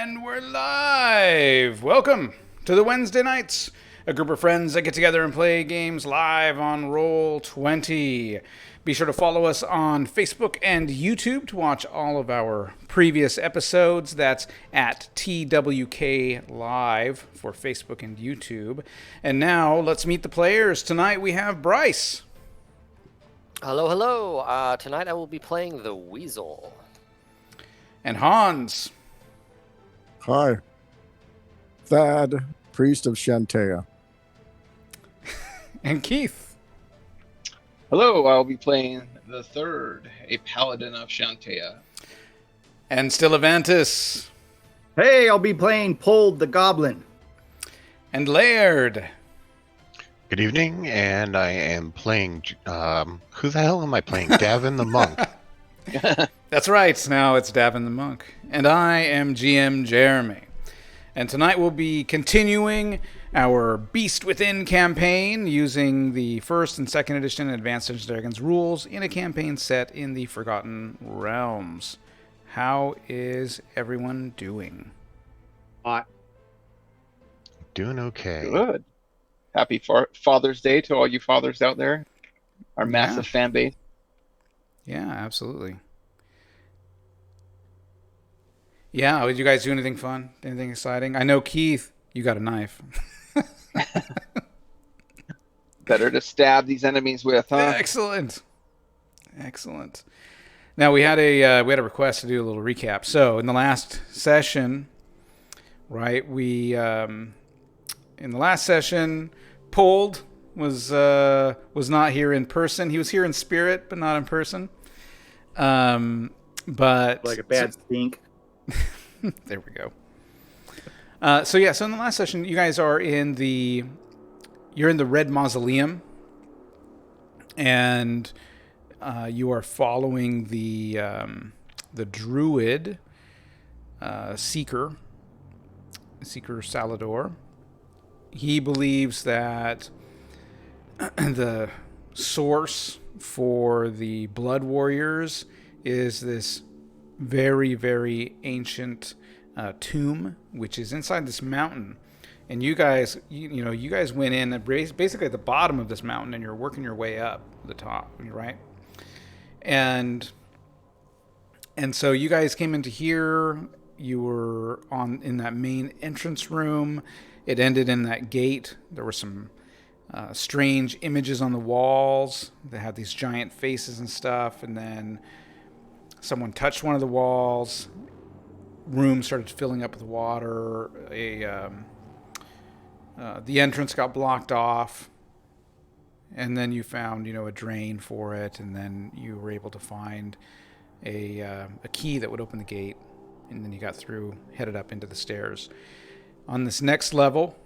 And we're live! Welcome to the Wednesday nights. A group of friends that get together and play games live on Roll20. Be sure to follow us on Facebook and YouTube to watch all of our previous episodes. That's at TWKLive for Facebook and YouTube. And now, let's meet the players. Tonight we have Bryce. Hello, hello. Tonight I will be playing the Weasel. And Hans. Hi. Thad, priest of Shantea. And Keith. Hello, I'll be playing the third, a paladin of Shantea. And still Avantis. Hey, I'll be playing Pold the Goblin. And Laird. Good evening, and I am playing, who the hell am I playing? Davin the Monk. That's right, now it's Davin the Monk. And I am GM Jeremy. And tonight we'll be continuing our Beast Within campaign using the first and second edition Advanced Dungeons & Dragons rules in a campaign set in the Forgotten Realms. How is everyone doing? Doing okay. Good. Happy Father's Day to all you fathers out there. Our massive fan base. Yeah, absolutely. Yeah, did you guys do anything fun? Anything exciting? I know, Keith, you got a knife. Better to stab these enemies with, huh? Excellent. Now we had a request to do a little recap. So in the last session, right, we in the last session, Pold was not here in person. He was here in spirit, but not in person. But Like a bad stink. there we go. So in the last session, you guys are in the Red Mausoleum, and you are following the druid Seeker Salador. He believes that the source for the Blood Warriors is this very, very ancient tomb, which is inside this mountain. And you guys, you guys went in basically at the bottom of this mountain, and you're working your way up the top, right? And so you guys came into here. You were in that main entrance room. It ended in that gate. There were some strange images on the walls that had these giant faces and stuff. And then someone touched one of the walls. Room started filling up with water. The entrance got blocked off. And then you found, a drain for it. And then you were able to find a key that would open the gate. And then you got through, headed up into the stairs. On this next level,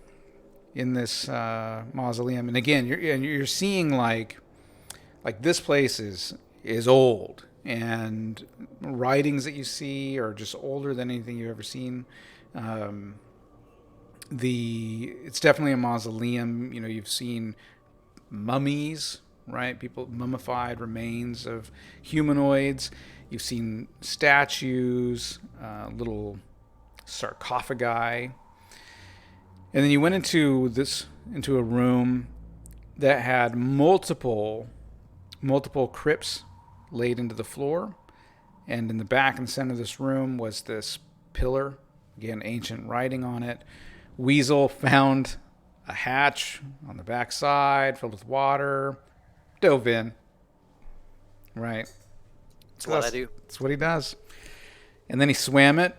in this mausoleum, and again, you're seeing like this place is old, and writings that you see are just older than anything you've ever seen. It's definitely a mausoleum. You've seen mummies, right? Mummified remains of humanoids. You've seen statues, little sarcophagi. And then you went into a room that had multiple crypts laid into the floor. And in the back and center of this room was this pillar, again, ancient writing on it. Weasel found a hatch on the back side filled with water, dove in. Right. That's what I do. That's what he does. And then he swam it,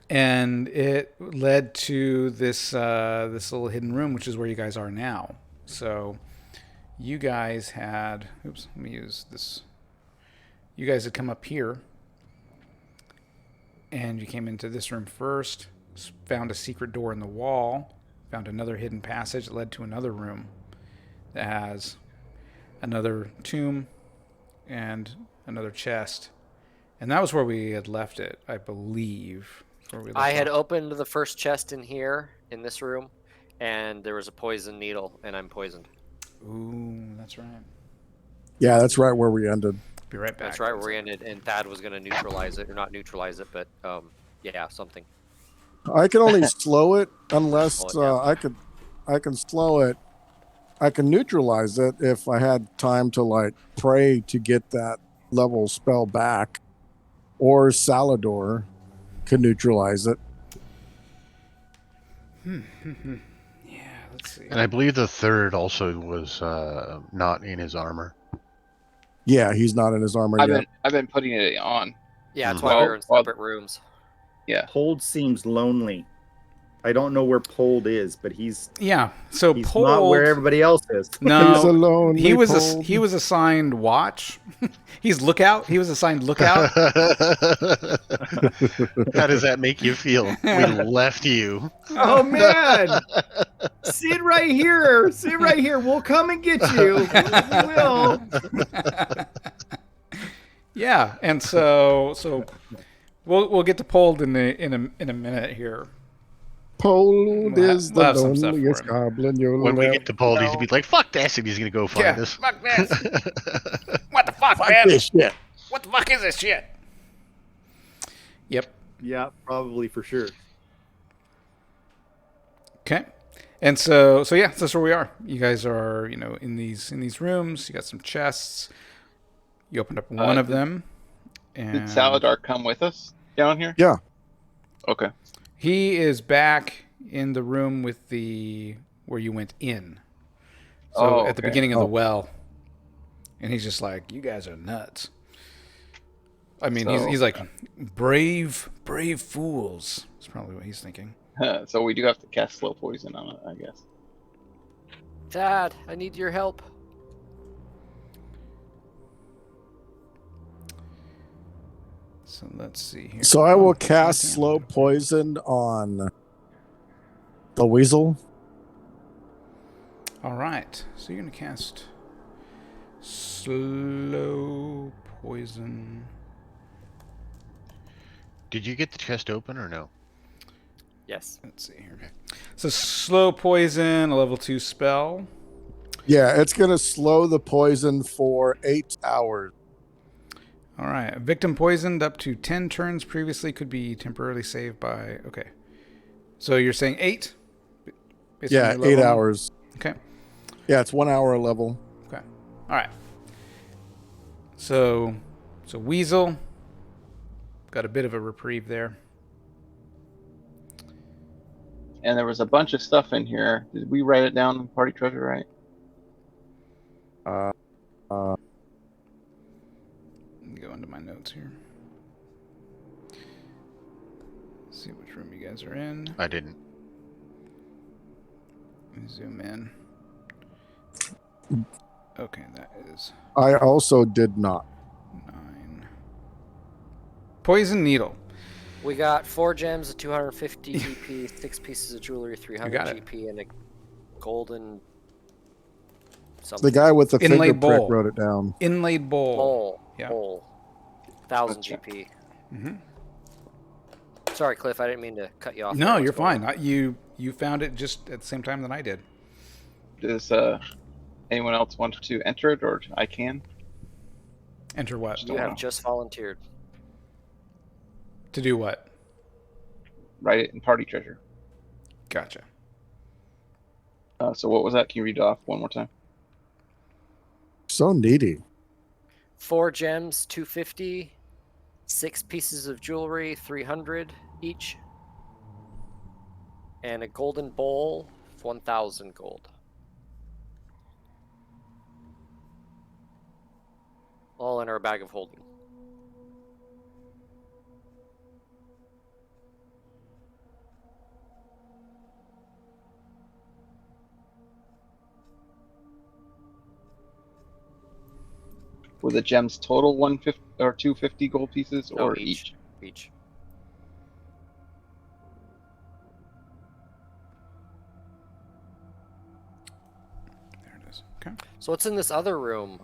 and it led to this little hidden room, which is where you guys are now. So you guys had... Oops, let me use this. You guys had come up here, and you came into this room first, found a secret door in the wall, found another hidden passage that led to another room that has another tomb and another chest. And that was where we had left it, I believe. I had opened the first chest in here, in this room, and there was a poison needle, and I'm poisoned. Ooh, that's right. Yeah, that's right where we ended. Be right back. That's right where we ended, and Thad was going to neutralize it, or not neutralize it, but yeah, something. I can only slow it unless Slow it down. I can slow it. I can neutralize it if I had time to like pray to get that level spell back, or Salador can neutralize it. Yeah, let's see. And I believe the third also was not in his armor. Yeah, he's not in his armor yet. I've been putting it on. Yeah, that's why we were in Well, separate rooms. Yeah. Pold seems lonely. I don't know where Pold is, but he's So not Pold, where everybody else is. He's no, alone. he was assigned watch. He's lookout. He was assigned lookout. How does that make you feel? We left you. Oh man! Sit right here. Sit right here. We'll come and get you. We will. Yeah, and so we'll get to Pold in a minute here. Pold is We'll the have some stuff for loneliest him. goblin you'll When we ever get to Paul, he's gonna be like, "Fuck this," and he's gonna go find us. Fuck this. What the fuck, Fuck man? this shit. What the fuck is this shit? Yep. Yeah, probably for sure. Okay. And so yeah, that's where we are. You guys are, in these rooms. You got some chests. You opened up one of them. And Did Saladar come with us down here? Yeah. Okay. he is back in the room with where you went in. So at the beginning of the well. And he's just like, you guys are nuts. I mean, he's like, brave fools. That's probably what he's thinking. So we do have to cast slow poison on it, I guess. Dad, I need your help. So let's see here. So I will cast slow poison on the weasel. All right. So you're going to cast slow poison. Did you get the chest open or no? Yes. Let's see here. So slow poison, a level 2 spell. Yeah, it's going to slow the poison for 8 hours. All right. Victim poisoned up to 10 turns previously could be temporarily saved by... Okay. So you're saying 8? Based on Yeah, your 8 level? hours. Okay. Yeah, it's 1 hour a level. Okay. All right. So Weasel got a bit of a reprieve there. And there was a bunch of stuff in here. Did we write it down in Party Treasure, right? Let me go into my notes here. See which room you guys are in. I didn't. Let me zoom in. Okay, that is I also did not. 9. Poison needle. We got 4 gems, a 250 GP, 6 pieces of jewelry, 300 got it. GP, and a golden The guy with the Inlaid fingerprint bowl. wrote it down. Inlaid bowl. bowl. Yeah. Bowl. 1,000 Gotcha. GP. Mm-hmm. Sorry, Cliff, I didn't mean to cut you off. No, there. What's you're going fine. You found it just at the same time that I did. Does anyone else want to enter it, or I can? Enter what? on? You have just volunteered. To do what? Write it in Party Treasure. Gotcha. So what was that? Can you read it off one more time? So needy. 4 gems, 250, 6 pieces of jewelry, 300 each, and a golden bowl, 1,000 gold. All in our bag of holding. Were the gems total 150 or 250 gold pieces, No, or each. each? Each. There it is. Okay. So what's in this other room?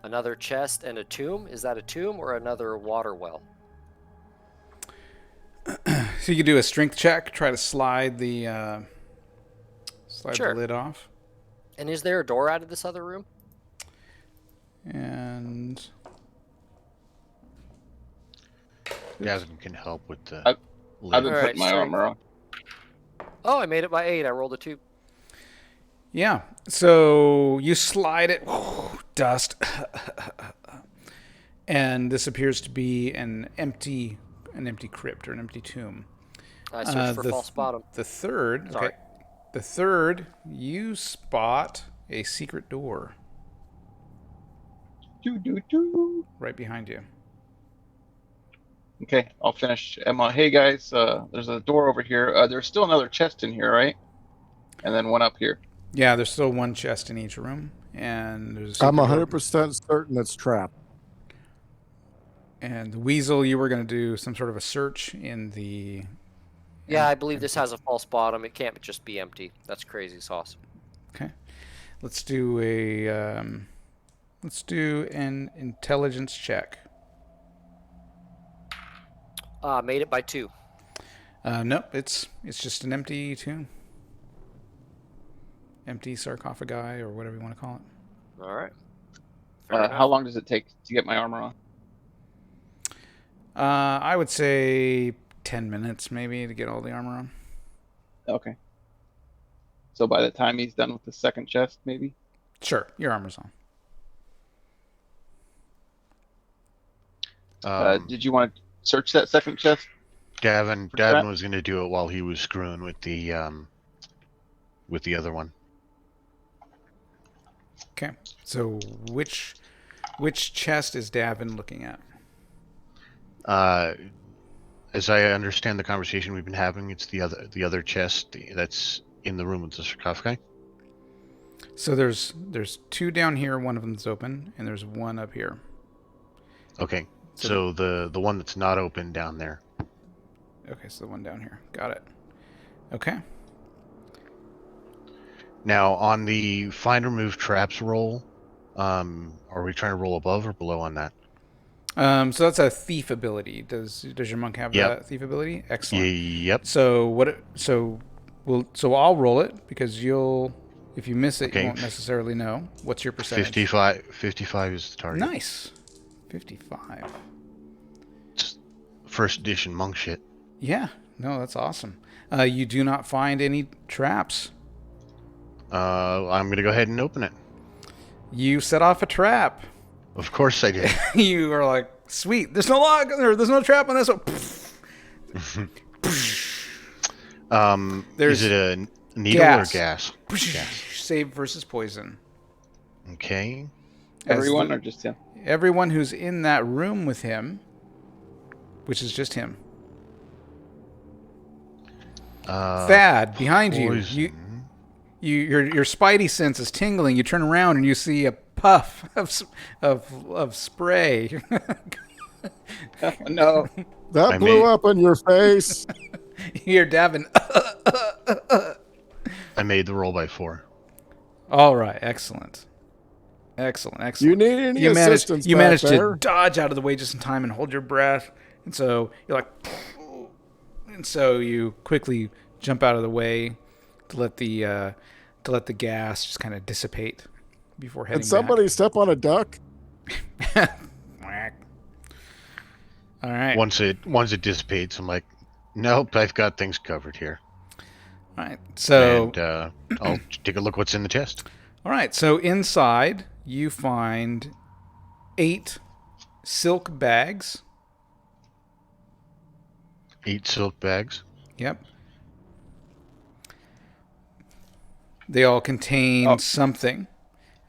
Another chest and a tomb? Is that a tomb or another water well? So you could do a strength check, try to slide the Sure. lid off. And is there a door out of this other room? And Jasmine can help with the. I've been All right, putting my strength. armor on. Oh, I made it by 8. I rolled a 2. Yeah. So you slide it, dust, and this appears to be an empty crypt or an empty tomb. I searched for the false bottom. The third, Sorry. okay. The third, you spot a secret door Do. right behind you. Okay, I'll finish. Emma, hey guys, there's a door over here. There's still another chest in here, right? And then one up here. Yeah, there's still one chest in each room, and there's a secret I'm door. 100% certain it's trapped. And the weasel, you were going to do some sort of a search in the. Yeah, I believe this has a false bottom. It can't just be empty. That's crazy sauce. Okay, let's do an intelligence check. Made it by 2. Nope, it's just an empty tomb, empty sarcophagi or whatever you want to call it. All right. Fair enough. How long does it take to get my armor on? I would say 10 minutes maybe to get all the armor on. Okay. So by the time he's done with the second chest, maybe? Sure, your armor's on. Did you want to search that second chest? Gavin trap? was going to do it while he was screwing with the other one. Okay, so which chest is Davin looking at? As I understand the conversation we've been having, it's the other chest that's in the room with the sarcophagi. So there's 2 down here, one of them's open, and there's 1 up here. Okay, so the one that's not open down there. Okay, so the one down here. Got it. Okay. Now on the find remove traps roll, are we trying to roll above or below on that? So that's a thief ability. Does your monk have that thief ability? Excellent. Yep. So I'll roll it because if you miss it, Okay. you won't necessarily know. What's your percentage? 55 is the target. Nice. 55. It's first edition monk shit. Yeah. No, that's awesome. You do not find any traps. I'm gonna go ahead and open it. You set off a trap. Of course I did. You are like, sweet. There's no log. There's no trap on this one. Is it a needle or gas? Save versus poison. Okay. Everyone or just him? Everyone who's in that room with him, which is just him. Thad, behind you. Your spidey sense is tingling. You turn around and you see a puff of spray. No. That blew up in your face. You hear Davin. I made the roll by 4. All right, excellent. You need any assistance? You managed there? to dodge out of the way just in time and hold your breath, and so you're like, and so you quickly jump out of the way to let the gas just kind of dissipate before heading Did somebody step on a duck? back. All right. Once it dissipates, I'm like, nope, I've got things covered here. All right. So And I'll take a look what's in the chest. all right. So inside you find 8 silk bags. 8 silk bags. Yep. They all contain something.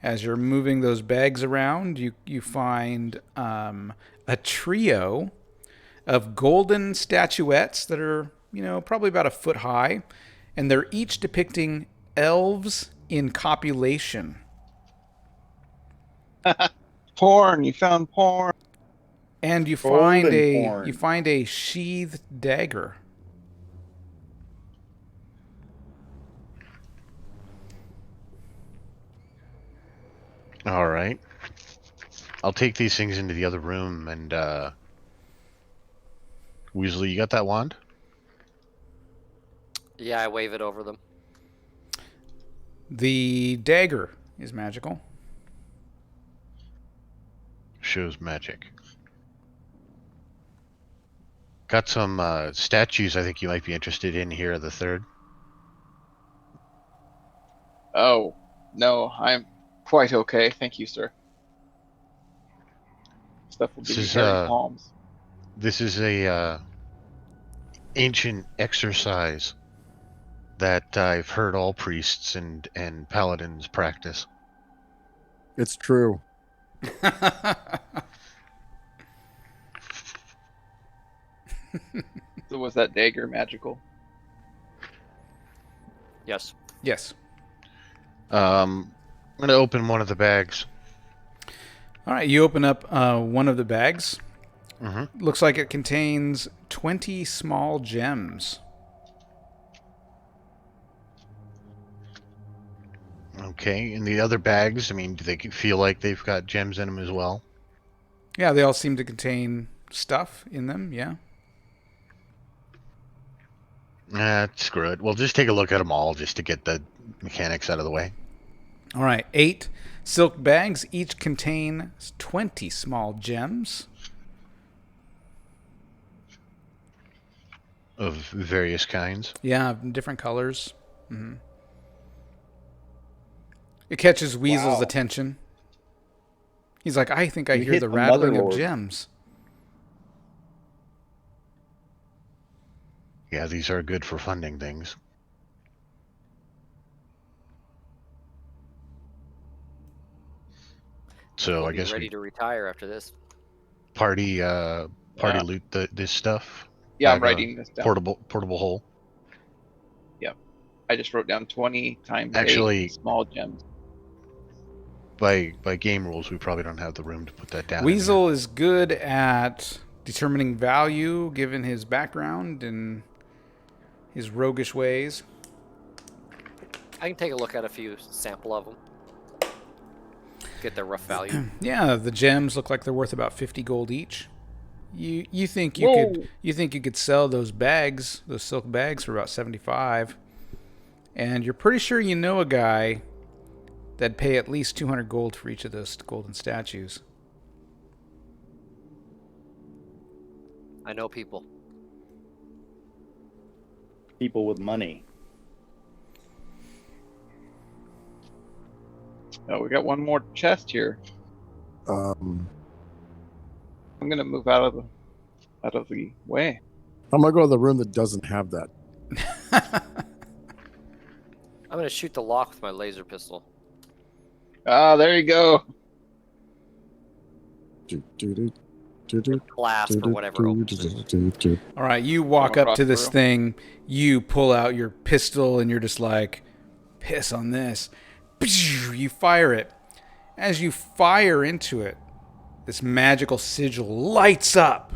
As you're moving those bags around, you find a trio of golden statuettes that are, probably about a foot high, and they're each depicting elves in copulation. Porn. You found porn. And you Golden porn. find a sheathed dagger. All right. I'll take these things into the other room and Weasley, you got that wand? Yeah, I wave it over them. The dagger is magical. Shows magic. Got some statues I think you might be interested in here, the third. Oh, no, I'm quite okay. Thank you, sir. Stuff will give me hairy palms. This is a ancient exercise that I've heard all priests and paladins practice. It's true. So was that dagger magical? Yes. Yes. I'm going to open one of the bags. All right, you open up one of the bags. Mm-hmm. Looks like it contains 20 small gems. Okay, and the other bags, I mean, do they feel like they've got gems in them as well? Yeah, they all seem to contain stuff in them, yeah. Screw it. We'll just take a look at them all just to get the mechanics out of the way. All right, 8 silk bags. Each contain 20 small gems. Of various kinds. Yeah, different colors. Mm-hmm. It catches Weasel's attention. He's like, I think I hear the rattling of gems. Yeah, these are good for funding things. So I guess ready to retire after this. Party loot this stuff. Yeah, I'm writing this down. Portable hole. Yep. I just wrote down 20 times Actually, 8 small gems. By game rules, we probably don't have the room to put that down. Weasel is good at determining value given his background and his roguish ways. I can take a look at a few sample of them. Get their rough value. Yeah, the gems look like they're worth about 50 gold each. You think you could sell those bags, those silk bags, for about 75, and you're pretty sure you know a guy that'd pay at least 200 gold for each of those golden statues. I know people. People with money. Oh, we got one more chest here. I'm I'm gonna move out of the way. gonna go to the room that doesn't have that. I'm gonna shoot the lock with my laser pistol. Ah, there you go. Clasp or whatever opens it. All right, you walk up to this thing, you pull out your pistol, and you're just like, piss on this. You fire it. As you fire into it, this magical sigil lights up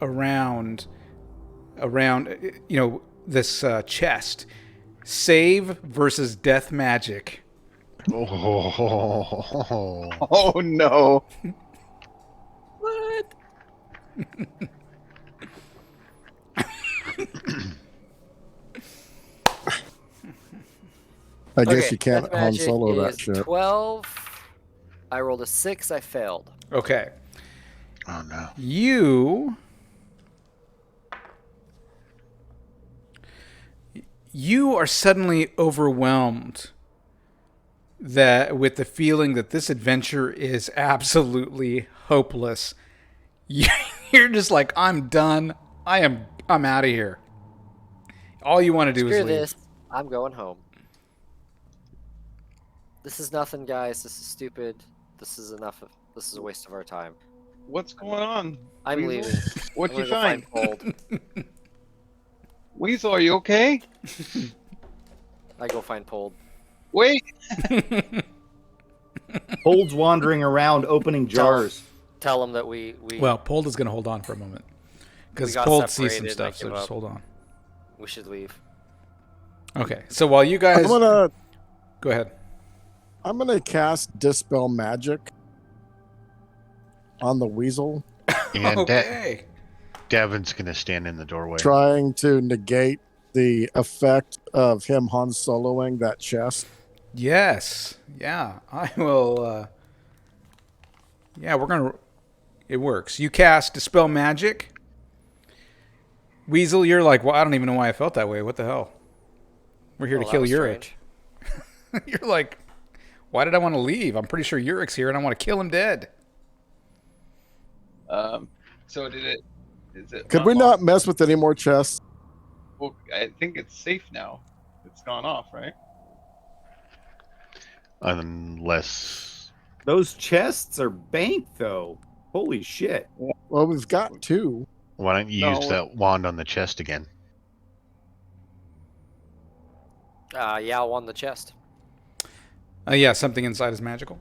around this chest. Save versus death magic. Oh no. What? I guess you can't death Han magic Solo that is shit. 12. I rolled a 6. I failed. Okay. Oh no. You are suddenly overwhelmed with the feeling that this adventure is absolutely hopeless. You're just like, I'm done. I'm out of here. All you want to do is Screw leave. this. I'm going home. This is nothing, guys. This is stupid. This is enough. This is a waste of our time. What's going on? I'm Weasel? leaving. What'd I'm you gonna find? go Pold. Weasel, are you okay? I go find Pold. Wait. Pold's wandering around opening jars. Tell him that we Well, Pold is going to hold on for a moment. Because got Pold sees some separated and stuff, I so give just up. hold on. we should leave. Okay, so while you guys... Go ahead. I'm gonna cast Dispel Magic on the weasel, And Okay. Davin's gonna stand in the doorway. trying to negate the effect of him Han Soloing that chest. Yes. Yeah, I will... yeah, we're going to... It works. You cast Dispel Magic, Weasel, you're like, well, I don't even know why I felt that way. What the hell? We're here to That kill was Yurik. strange. You're like, why did I want to leave? I'm pretty sure Yurik's here and I want to kill him dead. So did it? Is it? Could we not mess with any more chests? Well, I think it's safe now. It's gone off, right? Unless Those chests are banked, though. Holy shit. Well, we've got 2. why don't you use that wand on the chest again? Yeah, I'll on the chest. Yeah, something inside is magical.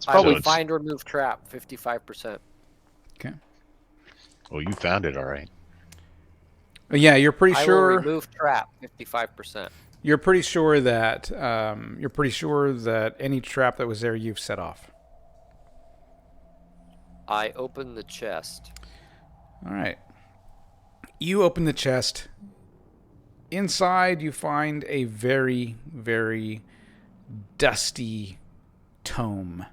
I probably- will find remove trap 55%. Okay. Well, you found it, all right. Yeah, you're pretty I will sure. remove trap 55%. You're pretty sure that any trap that was there, you've set off. I open the chest. All right. You open the chest. Inside, you find a very, very dusty tome.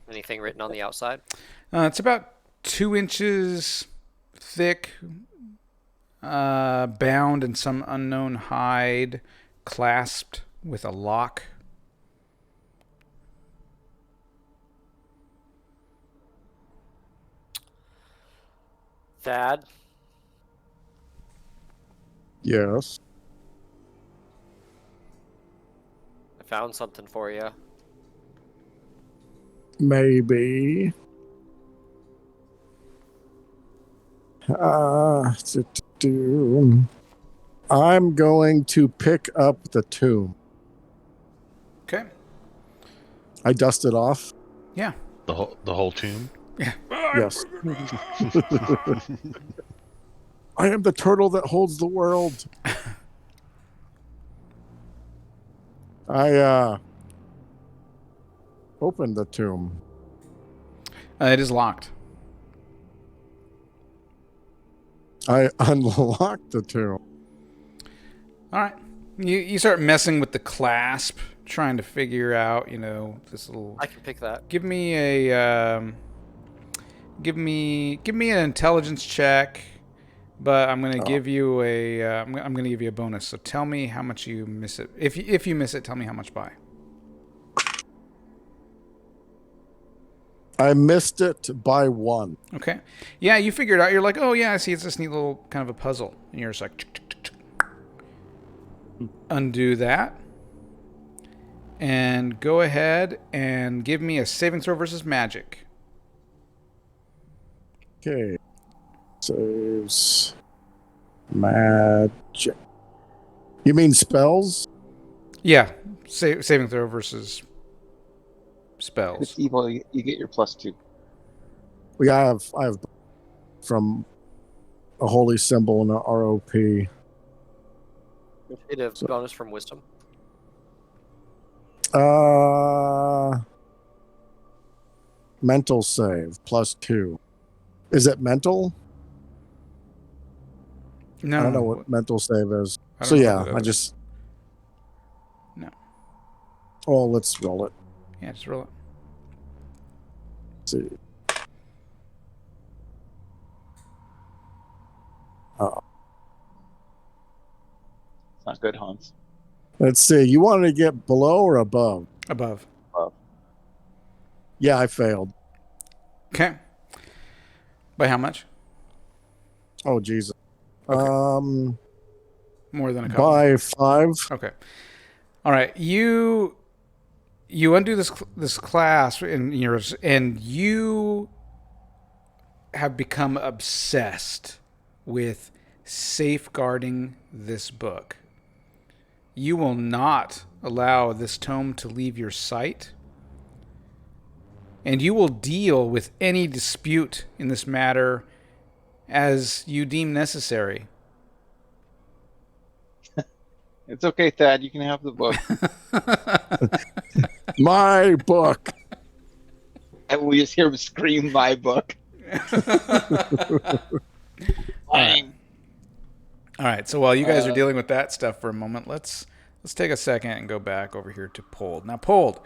Anything written on the outside? It's about 2 inches thick, bound in some unknown hide, clasped with a lock. Thad, Yes. I found something for you. Maybe. I'm going to pick up the tomb. Okay. I dust it off. Yeah. The whole tomb. Yeah. Yes. I am the turtle that holds the world. I opened the tomb. It is locked. I unlocked the tomb. All right. You start messing with the clasp, trying to figure out, this little. I can pick that. Give me a give me an intelligence check, but I'm gonna give you I'm gonna give you a bonus. So tell me how much you miss it. If you miss it, tell me how much by. I missed it by 1. Okay. Yeah, you figure it out. You're like, oh yeah, I see. It's this neat little kind of a puzzle, and you're just like, undo that, and go ahead and give me a saving throw versus magic. Okay. Saves. Magic. You mean spells? Yeah, saving throw versus spells. It's evil. You get your +2. I have from a holy symbol and a ROP. Get a bonus from wisdom. Mental save +2. Is it mental? No, I don't know what mental save is. I So don't know yeah, what that I is. just. No. Oh, let's roll it. Yeah, just roll it. Let's see. Oh. It's not good, Hans. Let's see. You wanted to get below or above? Above. Yeah, I failed. Okay. By how much? Oh, Jesus. Okay. More than a couple. By 5. Okay. All right. You undo this clasp and you have become obsessed with safeguarding this book. You will not allow this tome to leave your sight, and you will deal with any dispute in this matter as you deem necessary. It's okay, Thad. You can have the book. My book. And we just hear him scream, "My book!" Fine. All right. So while you guys are dealing with that stuff for a moment, let's take a second and go back over here to Pold. Now, Pold,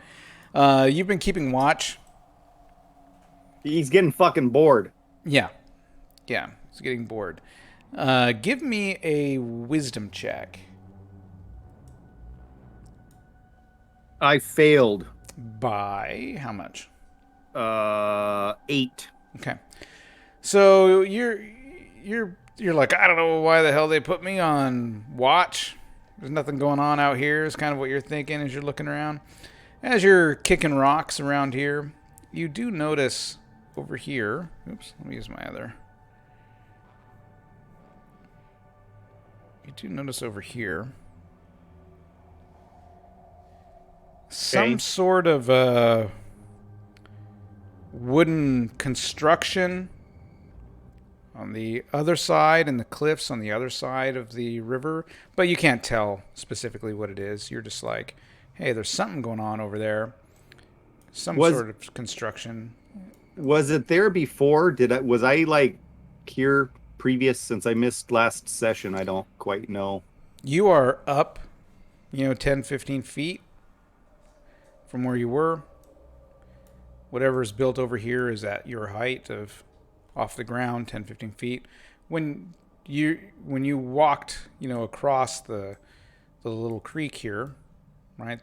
you've been keeping watch. He's getting fucking bored. Yeah. Yeah. He's getting bored. Give me a wisdom check. I failed. By how much? 8. Okay. So you're like, I don't know why the hell they put me on watch. There's nothing going on out here is kind of what you're thinking as you're looking around. As you're kicking rocks around here, you do notice over here. Oops, let me use my other. You do notice over here some sort of wooden construction on the other side, and the cliffs on the other side of the river, but you can't tell specifically what it is. You're just like, hey, there's something going on over there. Some sort of construction. Was it there before? Was I like here previous since I missed last session? I don't quite know. You are up, 10, 15 feet from where you were. Whatever is built over here is at your height of off the ground, 10, 15 feet. When you walked, across the little creek here, right?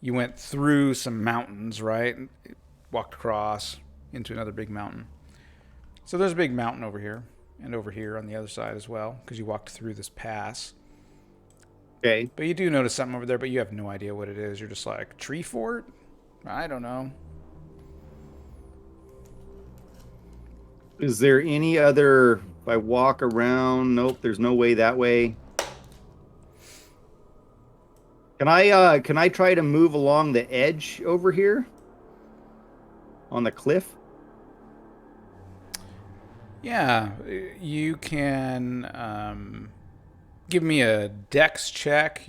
You went through some mountains, right? Walked across into another big mountain. So there's a big mountain over here and over here on the other side as well, because you walked through this pass. Okay. But you do notice something over there, but you have no idea what it is. You're just like, tree fort? I don't know. Is there any other, if I walk around, nope, there's no way that way. Can I try to move along the edge over here? On the cliff? Yeah, you can give me a dex check.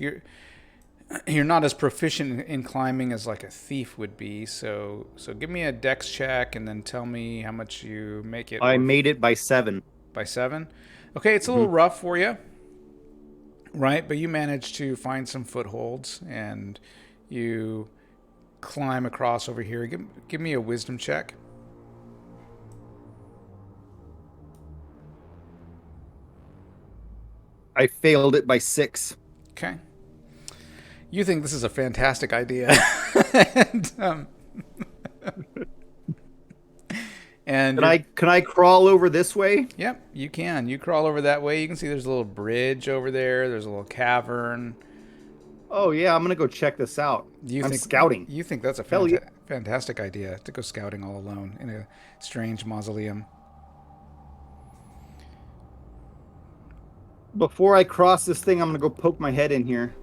You're not as proficient in climbing as like a thief would be, so give me a dex check and then tell me how much you make it. I made it by 7. By 7? Okay, it's a little rough for you, right? But you managed to find some footholds and you climb across over here. Give me a wisdom check. I failed it by 6. Okay. You think this is a fantastic idea. and can I crawl over this way? Yep, you can. You crawl over that way. You can see there's a little bridge over there. There's a little cavern. Oh yeah, I'm gonna go check this out. I'm scouting. You think that's a fantastic idea to go scouting all alone in a strange mausoleum. Before I cross this thing, I'm gonna go poke my head in here.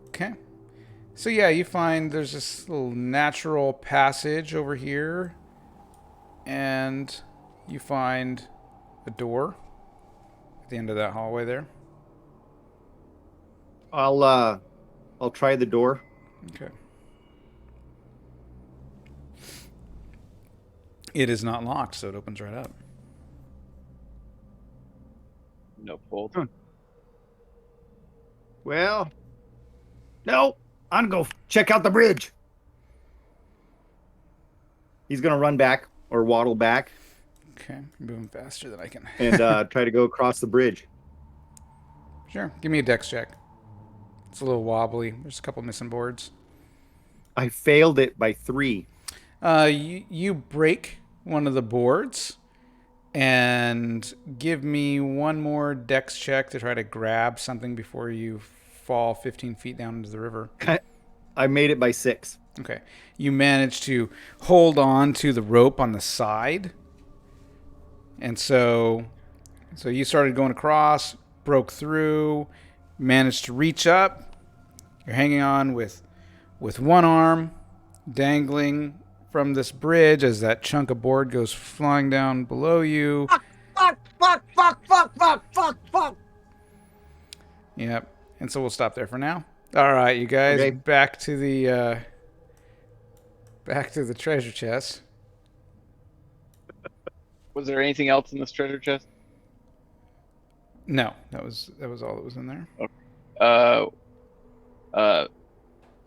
Okay. So yeah, you find there's this little natural passage over here, and you find a door at the end of that hallway there. I'll try the door. Okay. It is not locked, so it opens right up. No Pold. Well, no, I'm gonna go check out the bridge. He's gonna run back or waddle back. Okay, moving faster than I can. And try to go across the bridge. Sure, give me a dex check. It's a little wobbly. There's a couple missing boards. I failed it by 3. You break one of the boards and give me one more dex check to try to grab something before you fall 15 feet down into the river. I made it by 6. Okay. You manage to hold on to the rope on the side. And so you started going across, broke through, managed to reach up. You're hanging on with one arm dangling from this bridge as that chunk of board goes flying down below you. Fuck. Yep. And so we'll stop there for now. All right, you guys, Okay. back to the treasure chest. Was there anything else in this treasure chest? No, that was all that was in there.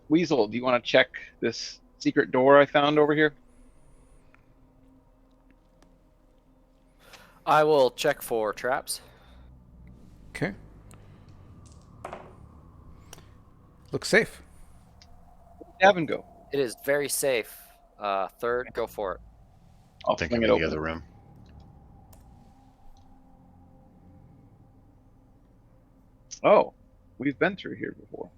Weasel, do you want to check this secret door I found over here? I will check for traps. Okay. Looks safe. Gavin, go. It is very safe. Third, go for it. I'll I think fling I'm it in the open. other room. Oh, we've been through here before.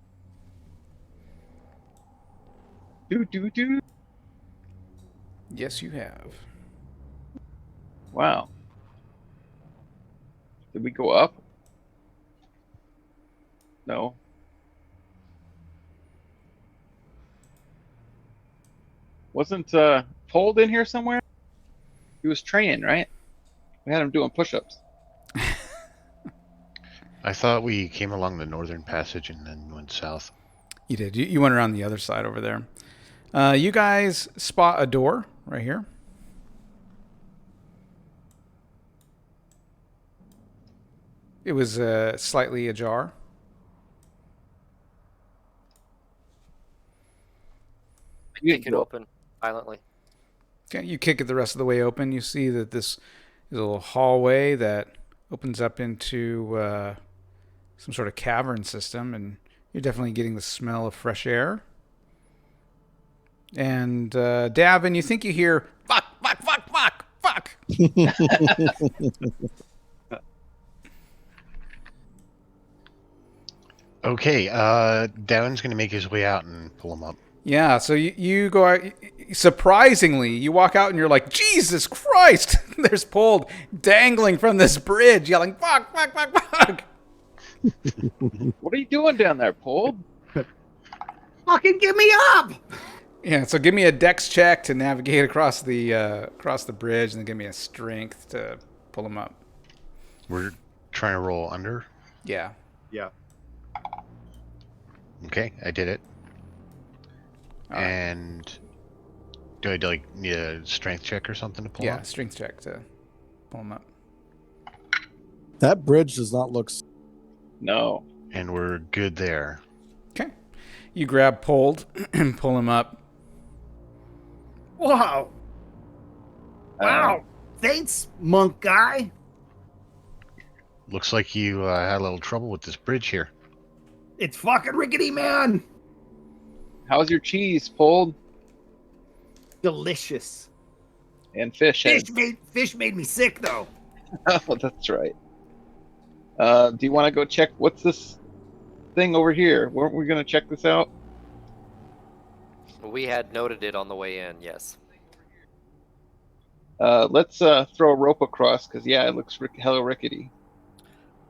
Do. Yes, you have. Wow. Did we go up? No. Wasn't Pold in here somewhere? He was training, right? We had him doing push-ups. I thought we came along the northern passage and then went south. You did. You went around the other side over there. You guys spot a door right here. It was slightly ajar. Kick it open violently. Okay, you kick it the rest of the way open. You see that this is a little hallway that opens up into some sort of cavern system, and you're definitely getting the smell of fresh air. And Davin, you think you hear fuck. Okay, Darren's going to make his way out and pull him up. Yeah, so you go out. Surprisingly, you walk out and you're like, Jesus Christ! There's Pold dangling from this bridge, yelling, fuck. What are you doing down there, Pold? Fucking get me up! Yeah, so give me a dex check to navigate across the bridge, and then give me a strength to pull him up. We're trying to roll under. Yeah. Yeah. Okay, I did it. All right. And do I need a strength check or something to pull Yeah, up? strength check to pull him up. That bridge does not look. No. And we're good there. Okay. You grab Pold and pull him up. Wow. Wow. Thanks, monk guy. Looks like you had a little trouble with this bridge here. It's fucking rickety, man. How's your cheese, Pold? Delicious. And fish. Fish made me sick though. Oh, that's right. Do you want to go check what's this thing over here? Weren't we going to check this out? We had noted it on the way in, yes. Let's throw a rope across, because, yeah, it looks hella rickety.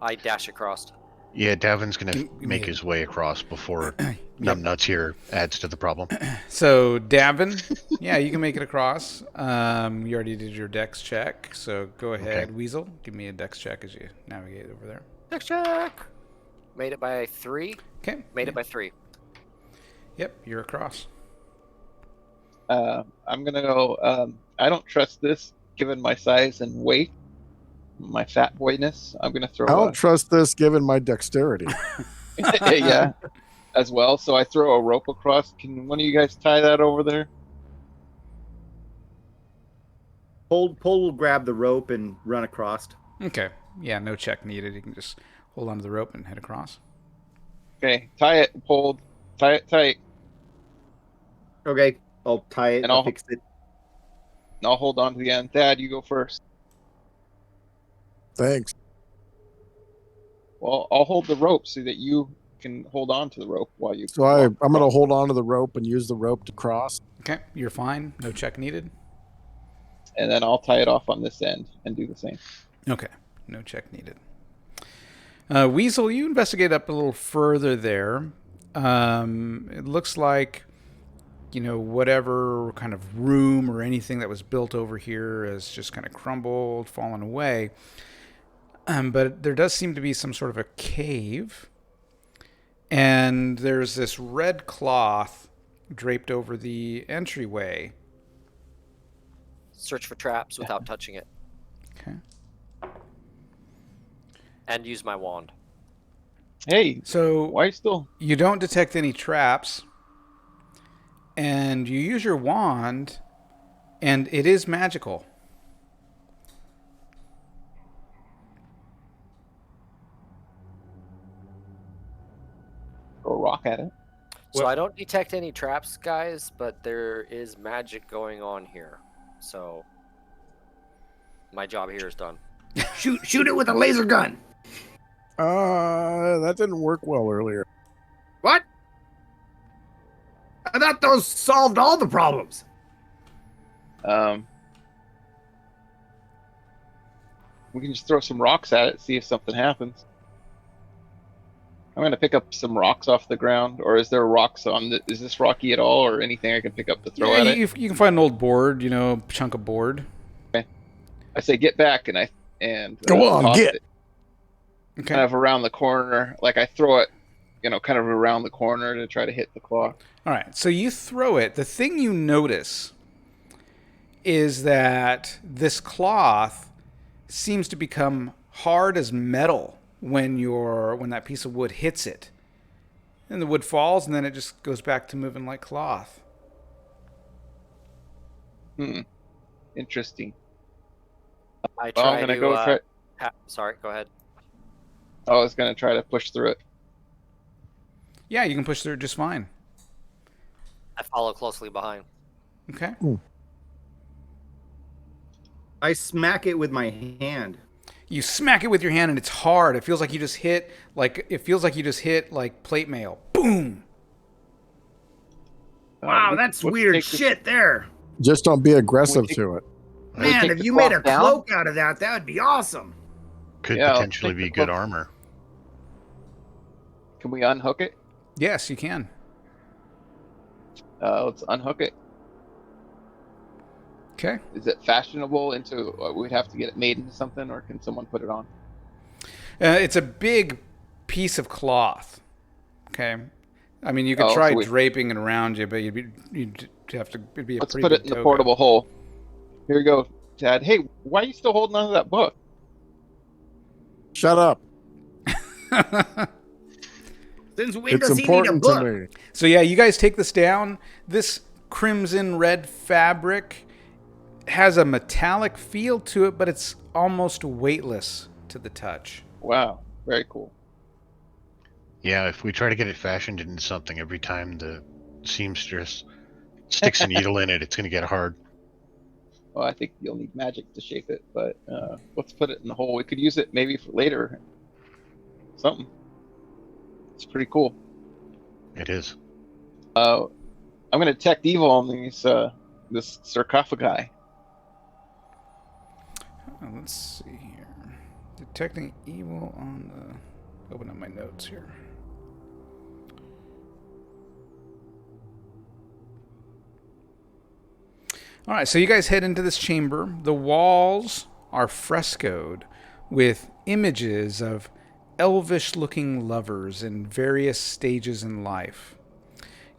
I dash across. Yeah, Davin's going to Give me make a- his way across before Numbnuts here adds to the problem. So, Davin, yeah, you can make it across. You already did your dex check, so go ahead, Okay. Weasel. Give me a dex check as you navigate over there. Dex check. Made it by 3. Okay. Made it by 3. Yep, you're across. I'm going to go, I don't trust this, given my size and weight, my fat boyness. I'm going to throw I don't trust this given my dexterity. yeah, as well. So I throw a rope across. Can one of you guys tie that over there? Pole will grab the rope and run across. Okay. Yeah, no check needed. You can just hold onto the rope and head across. Okay, tie it, Pold. Tie it tight. Okay, I'll tie it And I'll I'll- fix it. And I'll hold on to the end. Dad, you go first. Thanks. Well, I'll hold the rope so that you can hold on to the rope while you. So I'm going to hold on to the rope and use the rope to cross. Okay, you're fine. No check needed. And then I'll tie it off on this end and do the same. Okay, no check needed. Weasel, you investigate up a little further there. It looks like, whatever kind of room or anything that was built over here has just kind of crumbled, fallen away. But there does seem to be some sort of a cave. And there's this red cloth draped over the entryway. Search for traps without touching it. Okay. and use my wand. Hey, So why still? you don't detect any traps, and you use your wand, and it is magical. Throw a rock at it. So Well- I don't detect any traps, guys, but there is magic going on here. So my job here is done. Shoot it with a laser gun. That didn't work well earlier. What? I thought those solved all the problems. We can just throw some rocks at it, see if something happens. I'm gonna pick up some rocks off the ground, or is there rocks on the? Is this rocky at all, or anything I can pick up to throw at it? You can find an old board, chunk of board. I say get back, and Go on, toss get. it Okay. kind of around the corner. Like I throw it, kind of around the corner to try to hit the claw. All right. So you throw it. The thing you notice is that this cloth seems to become hard as metal when that piece of wood hits it. And the wood falls, and then it just goes back to moving like cloth. Interesting. I Well, try I'm gonna to. go try. Sorry, go ahead. I was gonna try to push through it. Yeah, you can push through it just fine. I follow closely behind. Okay. I smack it with my hand. You smack it with your hand, and it's hard. It feels like you just hit plate mail. Boom. Wow, We- that's let's weird take this- shit there. Just don't be aggressive take- to it. Can we Man, take if the you made a cloth down? cloak out of that, that would be awesome. Could Yeah, I'll potentially take the be good cloak. armor. Can we unhook it? Yes, you can. Let's unhook it. Okay. Is it fashionable into? We'd have to get it made into something, or can someone put it on? It's a big piece of cloth. Okay. I mean, you could Oh, try so we- draping it around you, but you'd have to. It'd be a Let's pretty put it big in the toga. portable hole. Here we go, Dad. Hey, why are you still holding on to that book? Shut up. Since when It's does he need a important book? to me. So yeah, you guys take this down. This crimson red fabric has a metallic feel to it, but it's almost weightless to the touch. Wow, very cool. Yeah, if we try to get it fashioned into something, every time the seamstress sticks a needle in it, it's going to get hard. Well, I think you'll need magic to shape it, but let's put it in the hole. We could use it maybe for later. Something. It's pretty cool. It is. I'm gonna detect evil on this sarcophagi. Let's see here. Detecting evil on the. Open up my notes here. All right, so you guys head into this chamber. The walls are frescoed with images of elvish-looking lovers in various stages in life.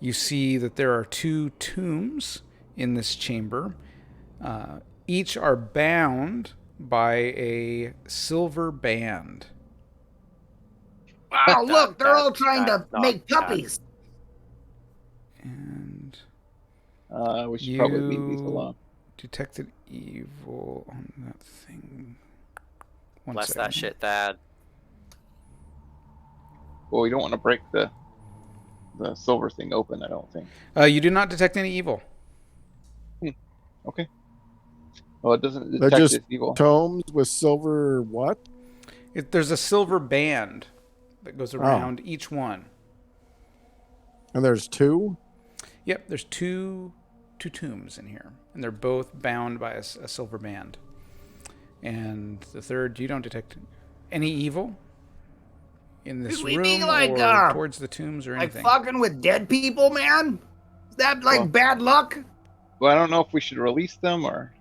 You see that there are 2 tombs in this chamber. Each are bound by a silver band. Wow, look, they're all trying to Not make bad. puppies. And We should probably leave these alone. detected evil on that thing. One Bless second. that shit, Thad. Well, we don't want to break the silver thing open, I don't think. You do not detect any evil. Okay. Well, it doesn't They're detect just as evil. tomes with silver what? There's a silver band that goes around each one. And there's 2? Yep, there's two tombs in here, and they're both bound by a silver band. And the third, you don't detect any evil in this Could we room be like, or towards the tombs or Like anything. fucking with dead people, man? Is that like Well- bad luck? Well, I don't know if we should release them or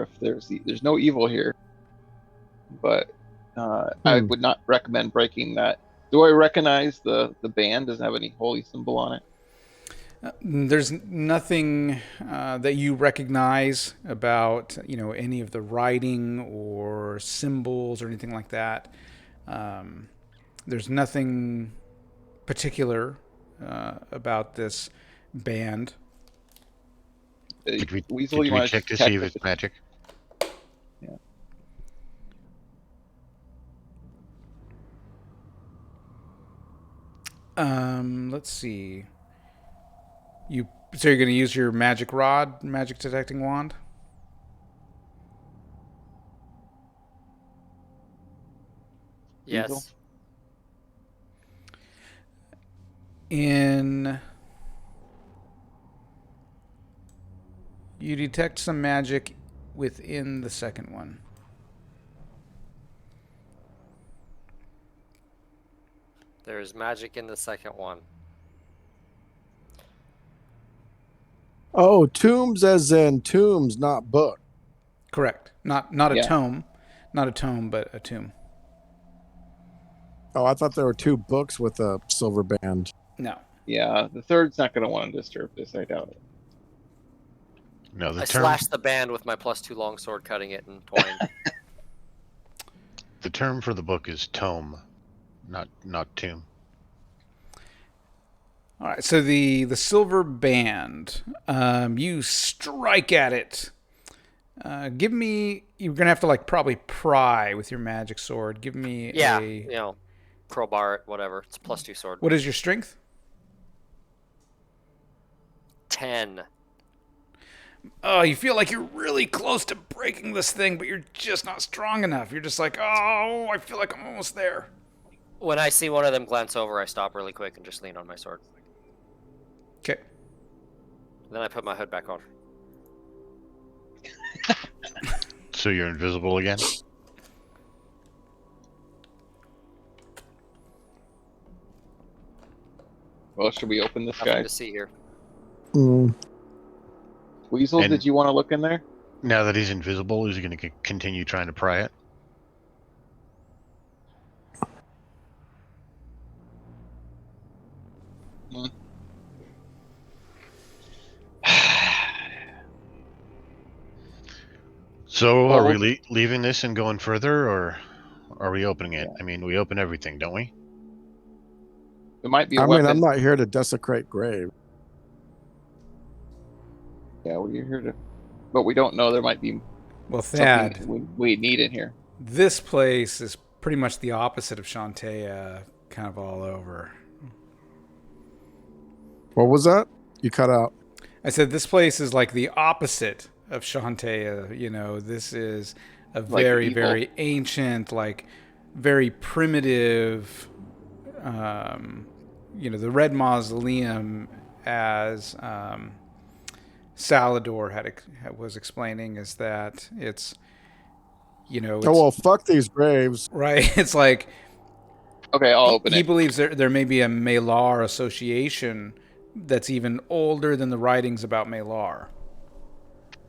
if there's no evil here. But I would not recommend breaking that. Do I recognize the band? Does it have any holy symbol on it? There's nothing that you recognize about, any of the writing or symbols or anything like that. There's nothing particular about this band. Did we, Weasel, did you we want check to detect see if if it's magic? Yeah. Let's see. So you're going to use your magic rod, magic detecting wand? Yes. Weasel? You detect some magic within the second one. There's magic in the second one. Oh, tombs as in tombs, not book. Correct. Not a Yeah. tome, not a tome, but a tomb. Oh, I thought there were 2 books with a silver band. No. Yeah, the third's not going to want to disturb this, I doubt it. No, the I term slashed the band with my +2 longsword, cutting it in twain. the term for the book is tome, not tomb. All right. So the silver band, you strike at it. Give me. You're gonna have to probably pry with your magic sword. Give me Yeah, a. crowbar it, whatever. It's +2 sword. What is your strength? 10. Oh, you feel like you're really close to breaking this thing, but you're just not strong enough. You're just like, oh, I feel like I'm almost there. When I see one of them glance over, I stop really quick and just lean on my sword. Okay. Then I put my hood back on. So you're invisible again? Well, should we open this, Nothing guy? to see here. Mm. Weasel, And- did you want to look in there? Now that he's invisible, is he going to continue trying to pry it? So are we leaving this and going further, or are we opening it? Yeah. I mean, we open everything, don't we? There might be a I weapon. mean, I'm not here to desecrate grave. Yeah, we're here to... But we don't know. There might be Well, Thad, something we need in here. this place is pretty much the opposite of Shantae, kind of all over. What was that? You cut out. I said this place is like the opposite of Shantae. This is a very, evil. very ancient, very primitive. The Red Mausoleum, as Salador was explaining, is that it's. Oh, well, fuck these graves. Right. It's like Okay, I'll open he it. believes there may be a Malar association that's even older than the writings about Malar.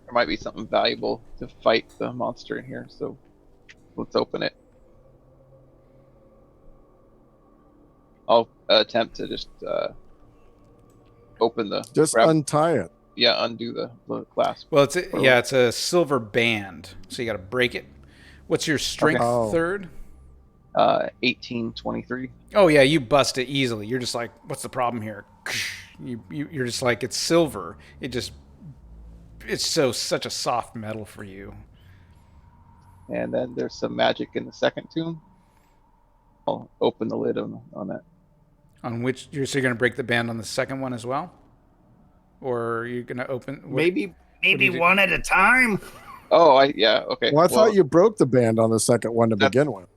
There might be something valuable to fight the monster in here, so let's open it. I'll attempt to just open the... Just untie it. Yeah, undo the clasp. Well, it's a silver band, so you got to break it. What's your strength? Okay. Oh. Third. 1823. Oh yeah, you bust it easily. You're just like, what's the problem here? You're just like, it's silver. It's such a soft metal for you. And then there's some magic in the second tomb. I'll open the lid on that. On which you're going to break the band on the second one as well, or you're going to open? Maybe Maybe do? one at a time. Oh, okay. Well, I thought you broke the band on the second one to begin with.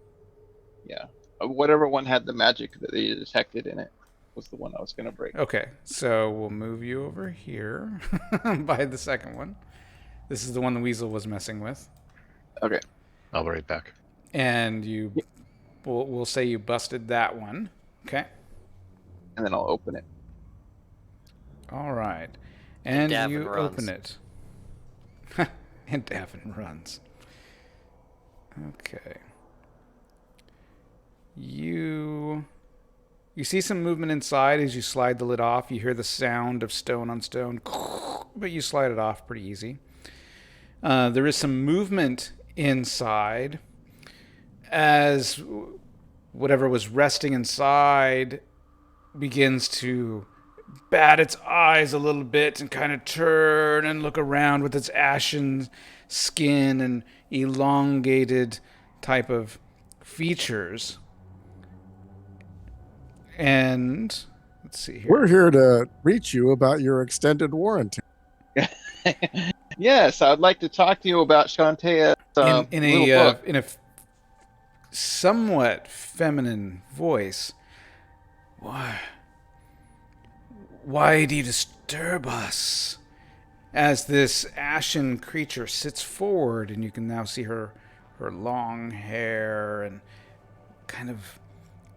Yeah. Whatever one had the magic that they detected in it was the one I was going to break. Okay, so we'll move you over here by the second one. This is the one the Weasel was messing with. Okay. I'll be right back. And we'll say you busted that one. Okay. And then I'll open it. All right. And Davin you runs. open it. And Davin runs. Okay. You You see some movement inside as you slide the lid off. You hear the sound of stone on stone, but you slide it off pretty easy. There is some movement inside as whatever was resting inside begins to bat its eyes a little bit and kind of turn and look around with its ashen skin and elongated type of features. And let's see here. We're here to reach you about your extended warranty. Yes, I'd like to talk to you about Shantae's in little book. in a somewhat feminine voice. Why do you disturb us? As this ashen creature sits forward, and you can now see her long hair and kind of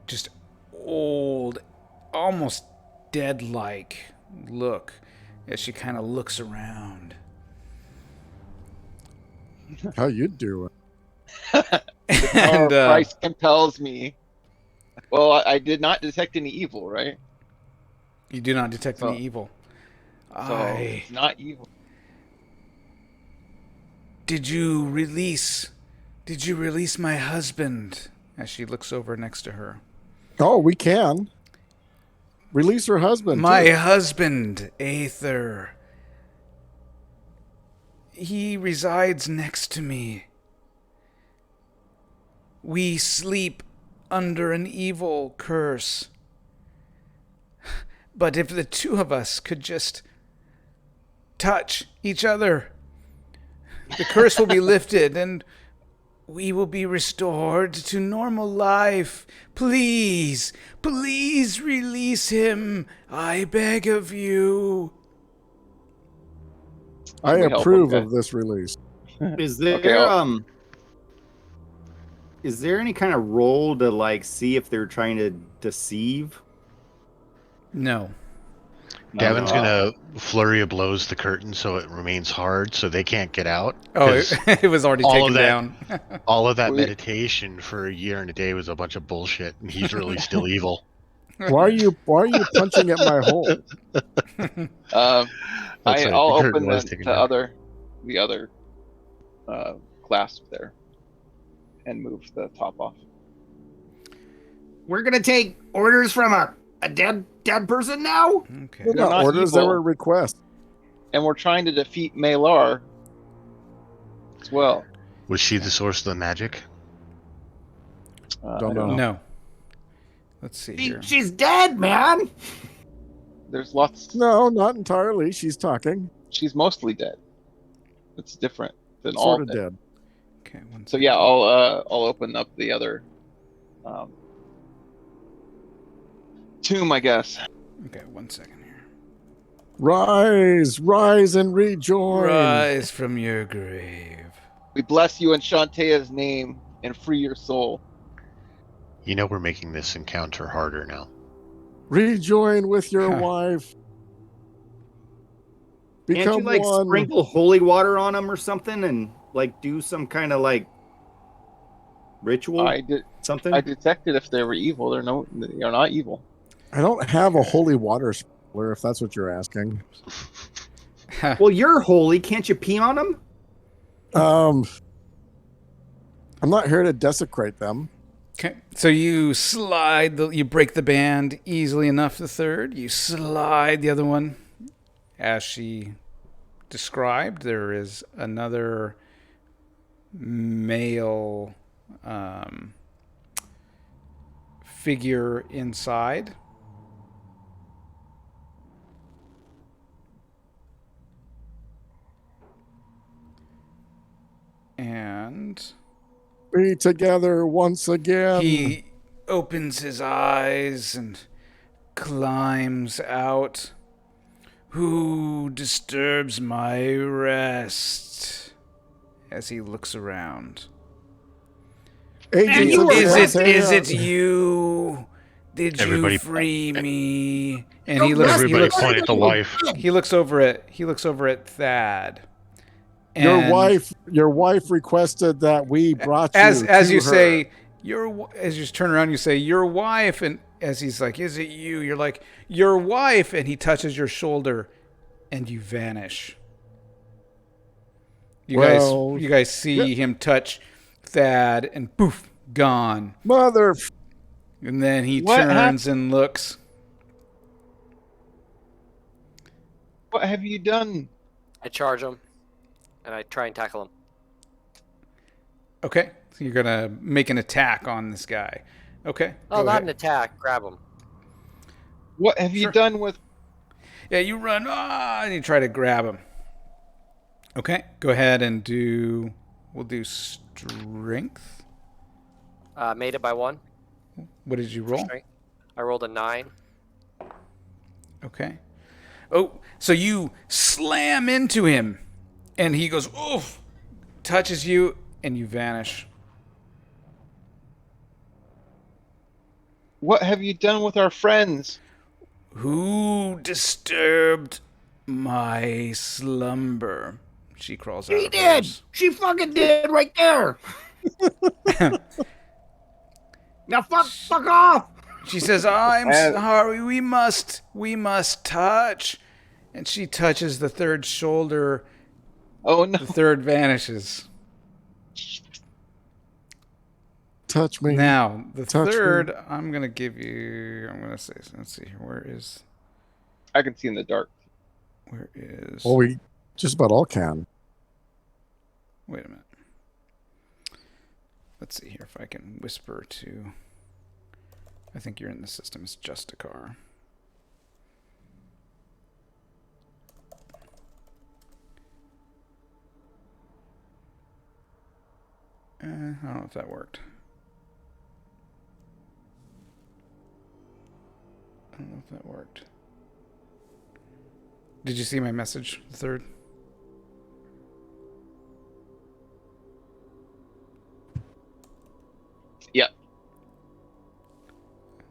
just old, almost dead-like look as she kind of looks around. How you doing? And Christ compels me. Well, I did not detect any evil, right? you do not detect any evil. So it's not evil. Did you release my husband? As she looks over next to her. Oh, we can. Release her husband. My too. husband, Aether. He resides next to me. We sleep under an evil curse. But if the two of us could just touch each other, the curse will be lifted and we will be restored to normal life. Please, please release him. I beg of you. I We help approve him, of this release. Is there Okay, is there any kind of roll to like see if they're trying to deceive? No. Gavin's gonna flurry of blows the curtain so it remains hard so they can't get out. Oh, 'cause it was already all taken of that- down. all of that We- meditation for a year and a day was a bunch of bullshit, and he's really still evil. Why are you punching at my hole? That's right, I'll the curtain open was the taken down. other clasp there and move the top off. We're gonna take orders from a dead person now? Okay. They're They're not not orders, they evil. were requests. And we're trying to defeat Malar as well. Was she the source of the magic? I Don't know. No. Let's see here. She's dead, man. There's lots. No, not entirely. She's talking. She's mostly dead. It's different than all Sort of dead. dead. Okay, one So second. yeah, I'll open up the other tomb, I guess. Okay, 1 second here. Rise, rise and rejoin. Rise from your grave. We bless you in Shantae's name and free your soul. You know we're making this encounter harder now. Rejoin with your wife. Can't Become you like one. sprinkle holy water on them or something and like do some kind of like ritual? I something? I detected if they were evil. They're not evil. I don't have a holy water sprinkler, if that's what you're asking. Well, you're holy. Can't you pee on them? I'm not here to desecrate them. Okay, so you you break the band easily enough, the third. You slide the other one. As she described, there is another male figure inside. And Be together once again. he opens his eyes and climbs out. Who disturbs my rest? As he looks around. Agents you of were the Is it Santana. you? Did Everybody- you free me? And Don't he looks. Everybody point at the wife. He looks over at Thad. Your And wife requested that we brought you as to you her. say, as you turn around, you say your wife, and as he's like, "Is it you?" You're like, "Your wife," and he touches your shoulder, and you vanish. Well, You guys see him touch Thad, and poof, gone. Mother. And then he What turns and looks. What have you done? I charge him, and I try and tackle him. Okay, so you're gonna make an attack on this guy. Okay. Oh, go not ahead. an attack. Grab him. What have you Sure. done with? Yeah, you run, and you try to grab him. Okay, go ahead and do. We'll do strength. Made it by 1. What did you roll? Strength. I rolled a 9. Okay. Oh, so you slam into him, and he goes, oof, touches you, and you vanish. What have you done with our friends? Who disturbed my slumber? She crawls out She of did. hers. She fucking did right there. Now fuck off. She says, I'm Uh, sorry, we must touch. And she touches the third shoulder. Oh no! The third vanishes. Touch me. Now, the Touch me. third, I'm going to give you, I'm going to say, let's see, where is, I can see in the dark. Well, we just about all can. Wait a minute. Let's see here if I can whisper to, I think you're in the system, it's just a car. I don't know if that worked. I don't know if that worked. Did you see my message, the third? Yeah.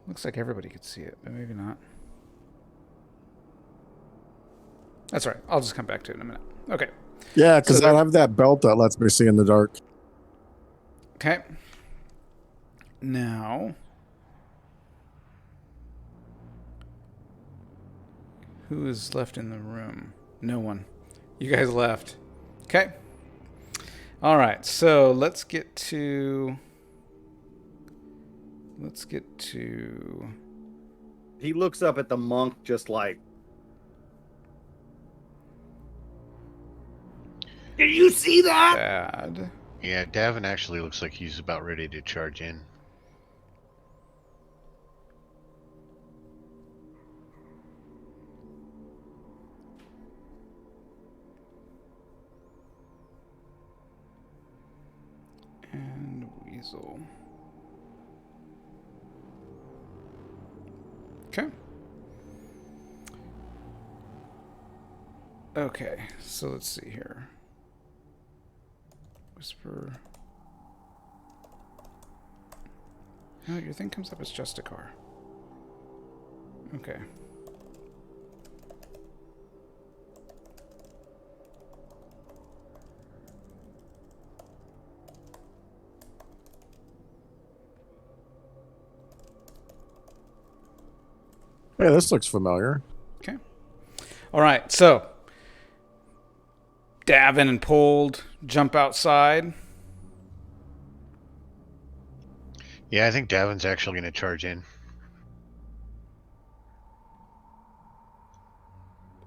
Looks like everybody could see it, but maybe not. That's all right. I'll just come back to it in a minute. Okay. Yeah, because So I there- have that belt that lets me see in the dark. Okay. Now, who is left in the room? No one. You guys left. Okay. All right. So let's get to. He looks up at the monk just like, Did you see that? Thad. Yeah, Davin actually looks like he's about ready to charge in. And Weasel. Okay. Okay, so let's see here. Whisper. No, your thing comes up as just a car. Okay. Hey, this looks familiar. Okay. All right, so Davin and Pold jump outside. Yeah, I think Davin's actually going to charge in.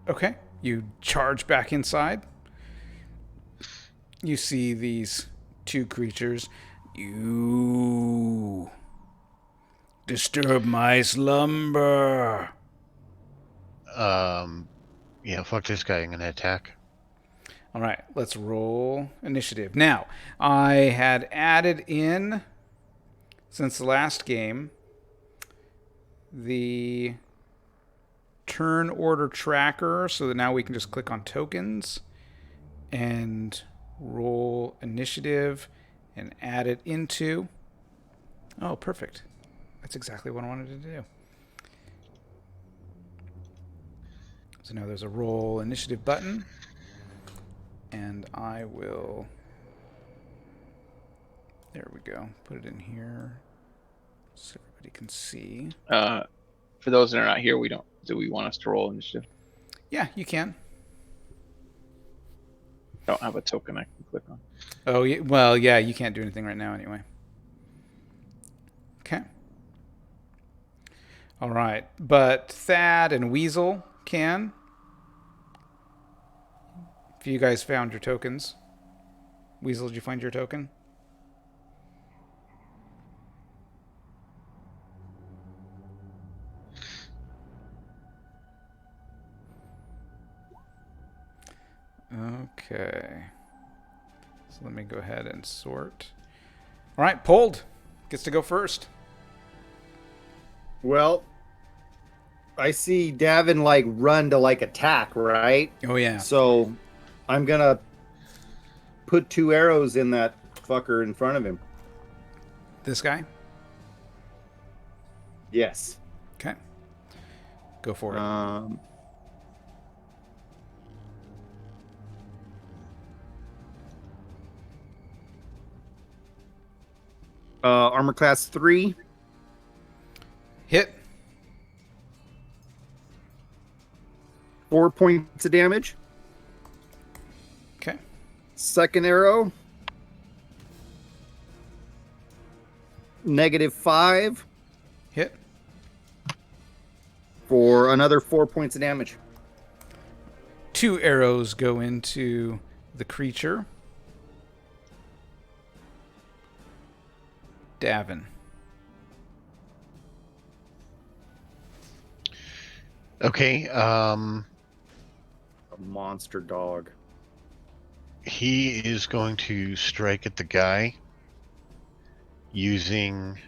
Okay. You charge back inside. You see these two creatures. You disturb my slumber. Yeah, fuck this guy. I'm going to attack. All right, let's roll initiative. Now, I had added in, since the last game, the turn order tracker so that now we can just click on tokens and roll initiative and add it into. Oh, perfect. That's exactly what I wanted to do. So now there's a roll initiative button. And I will, there we go, put it in here so everybody can see. For those that are not here, do we want us to roll initiative? Yeah, you can. Don't have a token I can click on. Oh, well, yeah, you can't do anything right now anyway. Okay. All right. But Thad and Weasel can. If you guys found your tokens. Weasel, did you find your token? Okay. So let me go ahead and sort. All right, Pulled gets to go first. Well, I see Davin like run to like attack, right? Oh, yeah. So I'm gonna put 2 arrows in that fucker in front of him. This guy? Yes. Okay. Go for it. Armor class 3. Hit. 4 points of damage. Okay. Second arrow. -5 Hit. for another 4 points of damage. 2 arrows go into the creature. Davin. Okay. A monster dog. He is going to strike at the guy using.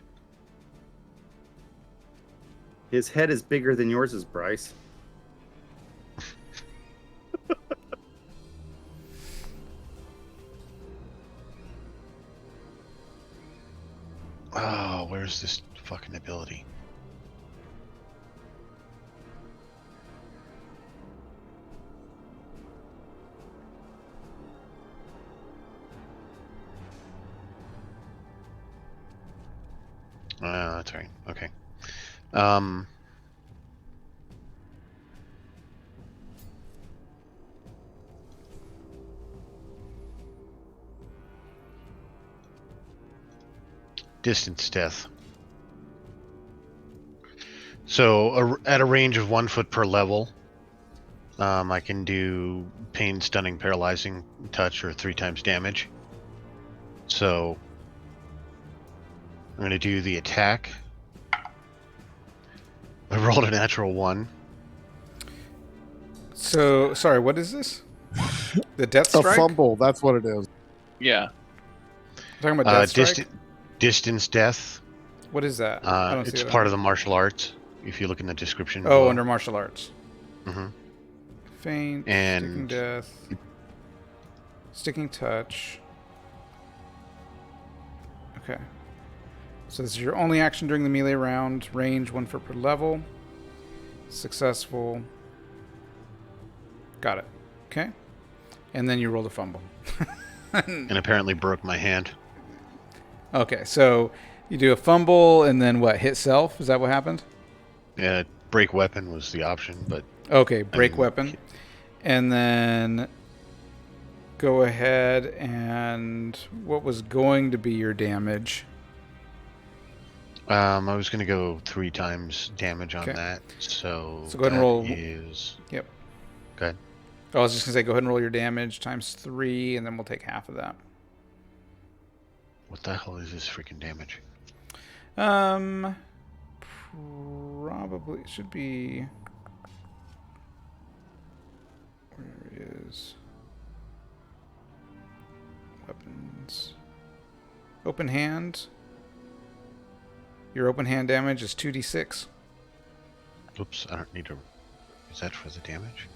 His head is bigger than yours is, Bryce. Oh, where's this fucking ability? That's right. Okay. Distance death. So at a range of 1 foot per level, I can do pain, stunning, paralyzing, touch, or 3 times damage. So I'm going to do the attack. I rolled a natural 1. So, sorry, what is this? The Death A Strike? fumble. That's what it is. Yeah. Talking about Death Strike? Distance death. What is that? I don't see It's it part of the martial arts. If you look in the description. Oh, below. under martial arts. Mm-hmm. Faint, And sticking death, sticking touch. Okay. So this is your only action during the melee round. Range 1 foot per level. Successful. Got it. Okay. And then you rolled a fumble. and apparently broke my hand. Okay, so you do a fumble and then what? Hit self? Is that what happened? Yeah, break weapon was the option, but okay, break weapon, and then go ahead and what was going to be your damage? I was going to go 3 times damage on that. So go ahead and roll. Yep. Go ahead. I was just going to say, go ahead and roll your damage times 3, and then we'll take half of that. What the hell is this freaking damage? Probably it should be. Where is weapons? Open hand. Your open hand damage is 2d6. Oops, I don't need to. Is that for the damage?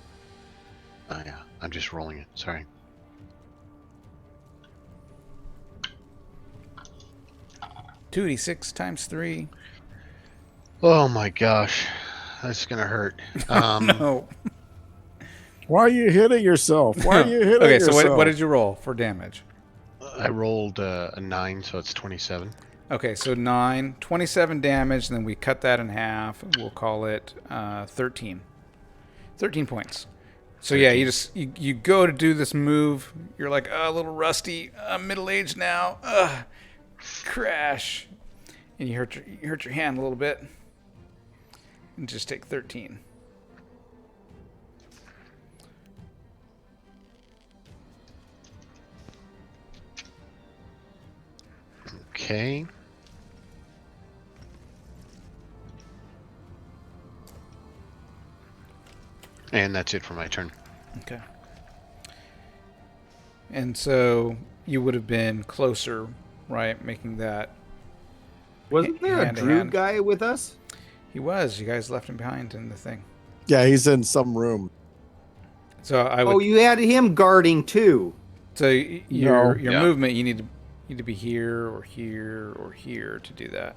Oh yeah, I'm just rolling it. Sorry. $2d6 times 3. Oh my gosh, that's gonna hurt. No. Why are you hitting yourself? Why are you hitting yourself? So what did you roll for damage? I rolled a 9, so it's 27. Okay, so 9, 27 damage, and then we cut that in half. We'll call it 13. 13 points. So yeah, you go to do this move. You're like, a little rusty. I'm middle-aged now. Crash. And you hurt your hand a little bit. And just take 13. Okay. And that's it for my turn. Okay. And so you would have been closer, right? Making that. Wasn't there a hand to druid hand. guy with us? He was. You guys left him behind in the thing. Yeah, he's in some room. So I would. Oh, you had him guarding too. So your Yeah. movement, you need to be here or here or here to do that.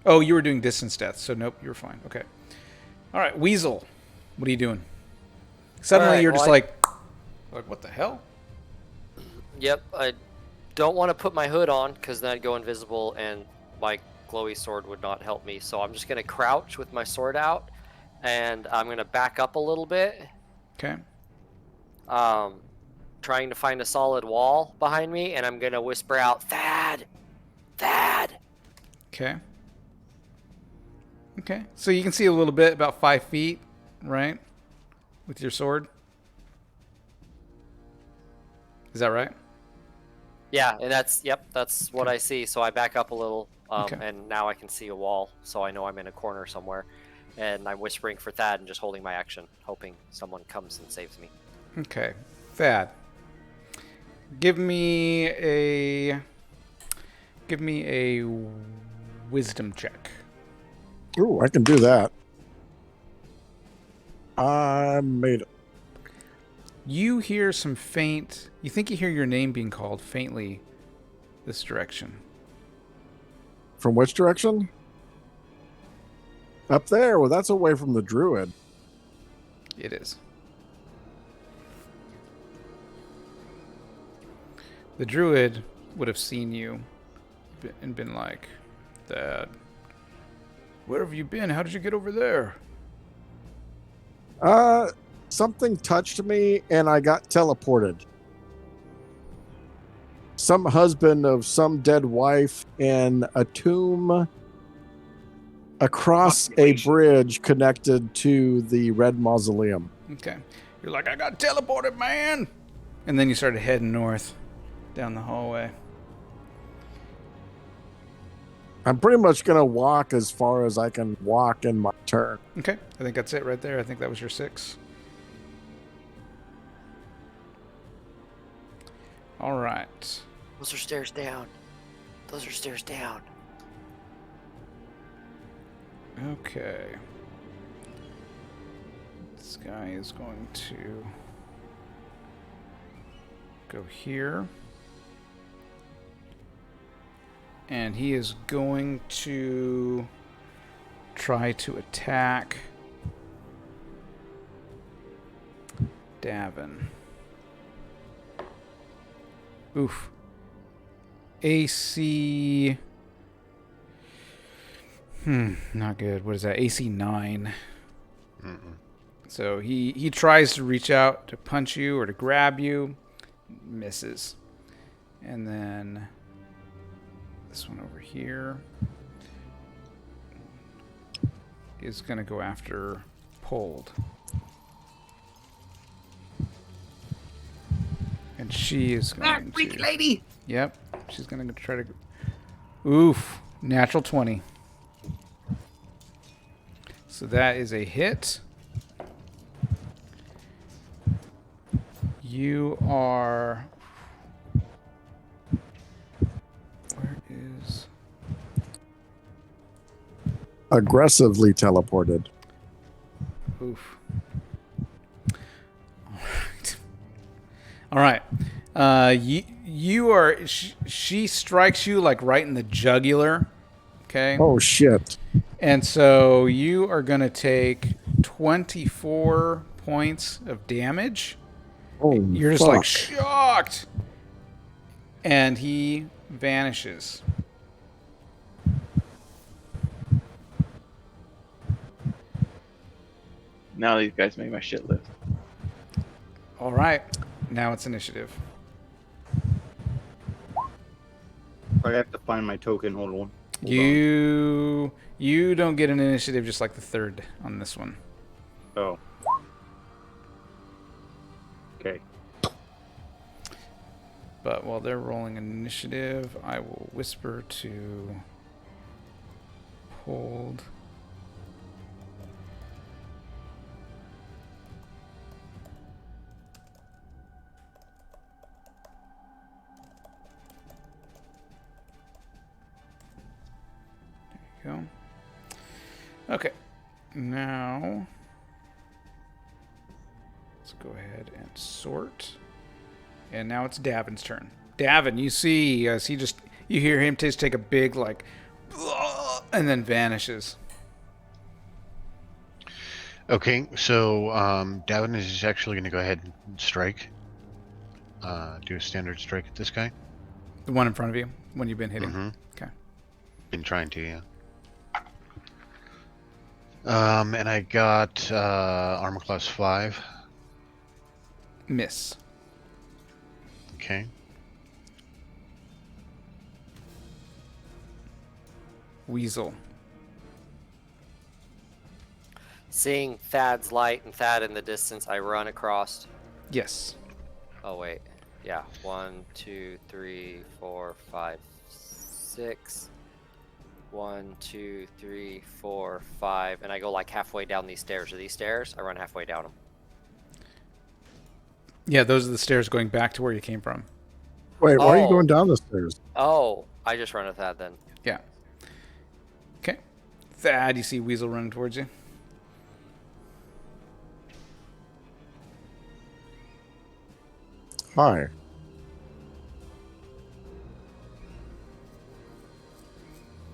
Oh, you were doing distance death, so nope, you were fine. Okay. All right, Weasel, what are you doing? Suddenly All right, you're just well, like what the hell? Yep, I don't want to put my hood on because then I'd go invisible and my glowy sword would not help me. So I'm just going to crouch with my sword out and I'm going to back up a little bit. Okay. Trying to find a solid wall behind me, and I'm going to whisper out, Thad! Thad! Okay. Okay. So you can see a little bit, about 5 feet, right? With your sword. Is that right? Yeah, and that's what I see. So I back up a little, Okay. and now I can see a wall, so I know I'm in a corner somewhere. And I'm whispering for Thad and just holding my action, hoping someone comes and saves me. Okay. Thad. Give me a wisdom check. Ooh, I can do that. I made it. You hear some faint. You think you hear your name being called faintly this direction. From which direction? Up there. Well, that's away from the druid. It is. The druid would have seen you and been like, Dad, where have you been? How did you get over there? Something touched me and I got teleported. Some husband of some dead wife in a tomb across a bridge connected to the red mausoleum. Okay. You're like, I got teleported, man. And then you started heading north down the hallway. I'm pretty much going to walk as far as I can walk in my turn. Okay. I think that's it right there. I think that was your 6. All right. Those are stairs down. Those are stairs down. Okay. This guy is going to go here. And he is going to try to attack Davin. Oof. AC. Not good. What is that? AC 9. Mm-mm. So he tries to reach out to punch you or to grab you. Misses. And then this one over here is going to go after Pold. And she is going Freaky to... lady! Yep. She's going to try to... Oof. Natural 20. So that is a hit. You are... Where is... Aggressively teleported. Oof. All right. You are... She strikes you like right in the jugular. Okay? Oh, shit. And so you are going to take 24 points of damage. Oh, You're just fuck. like shocked. And he vanishes. Now these guys made my shit list. All right. Now it's initiative. I have to find my token. Hold on. Hold on. You don't get an initiative just like the third on this one. Oh. Okay. But while they're rolling initiative, I will whisper to hold. There you go. Okay. Now let's go ahead and sort. And now it's Davin's turn. Davin, you see as you hear him just take a big like, and then vanishes. Okay, so Davin is actually going to go ahead and strike. Do a standard strike at this guy. The one in front of you, when you've been hitting. Mm-hmm. Okay. Been trying to, yeah. And I got armor class 5. Miss. Okay. Weasel. Seeing Thad's light and Thad in the distance, I run across. Yes. Oh wait, yeah. 1, 2, 3, 4, 5, 6. 1, 2, 3, 4, 5, and I go like halfway down these stairs. Are these stairs? I run halfway down them. Yeah, those are the stairs going back to where you came from. Wait, why are you Oh. going down the stairs? Oh, I just run with Thad then. Yeah. Okay. Thad, you see Weasel running towards you. Hi.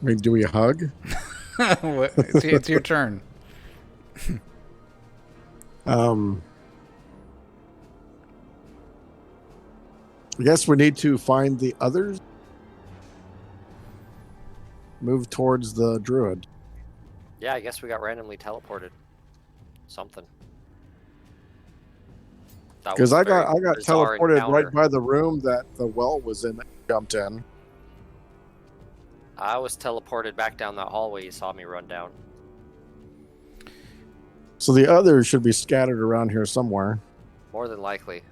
I mean, do we hug? It's your turn. I guess we need to find the others. Move towards the druid. Yeah, I guess we got randomly teleported. Something. That Because was a I got very bizarre teleported encounter. right by the room that the well was in. Jumped in. I was teleported back down that hallway you saw me run down. So the others should be scattered around here somewhere. More than likely.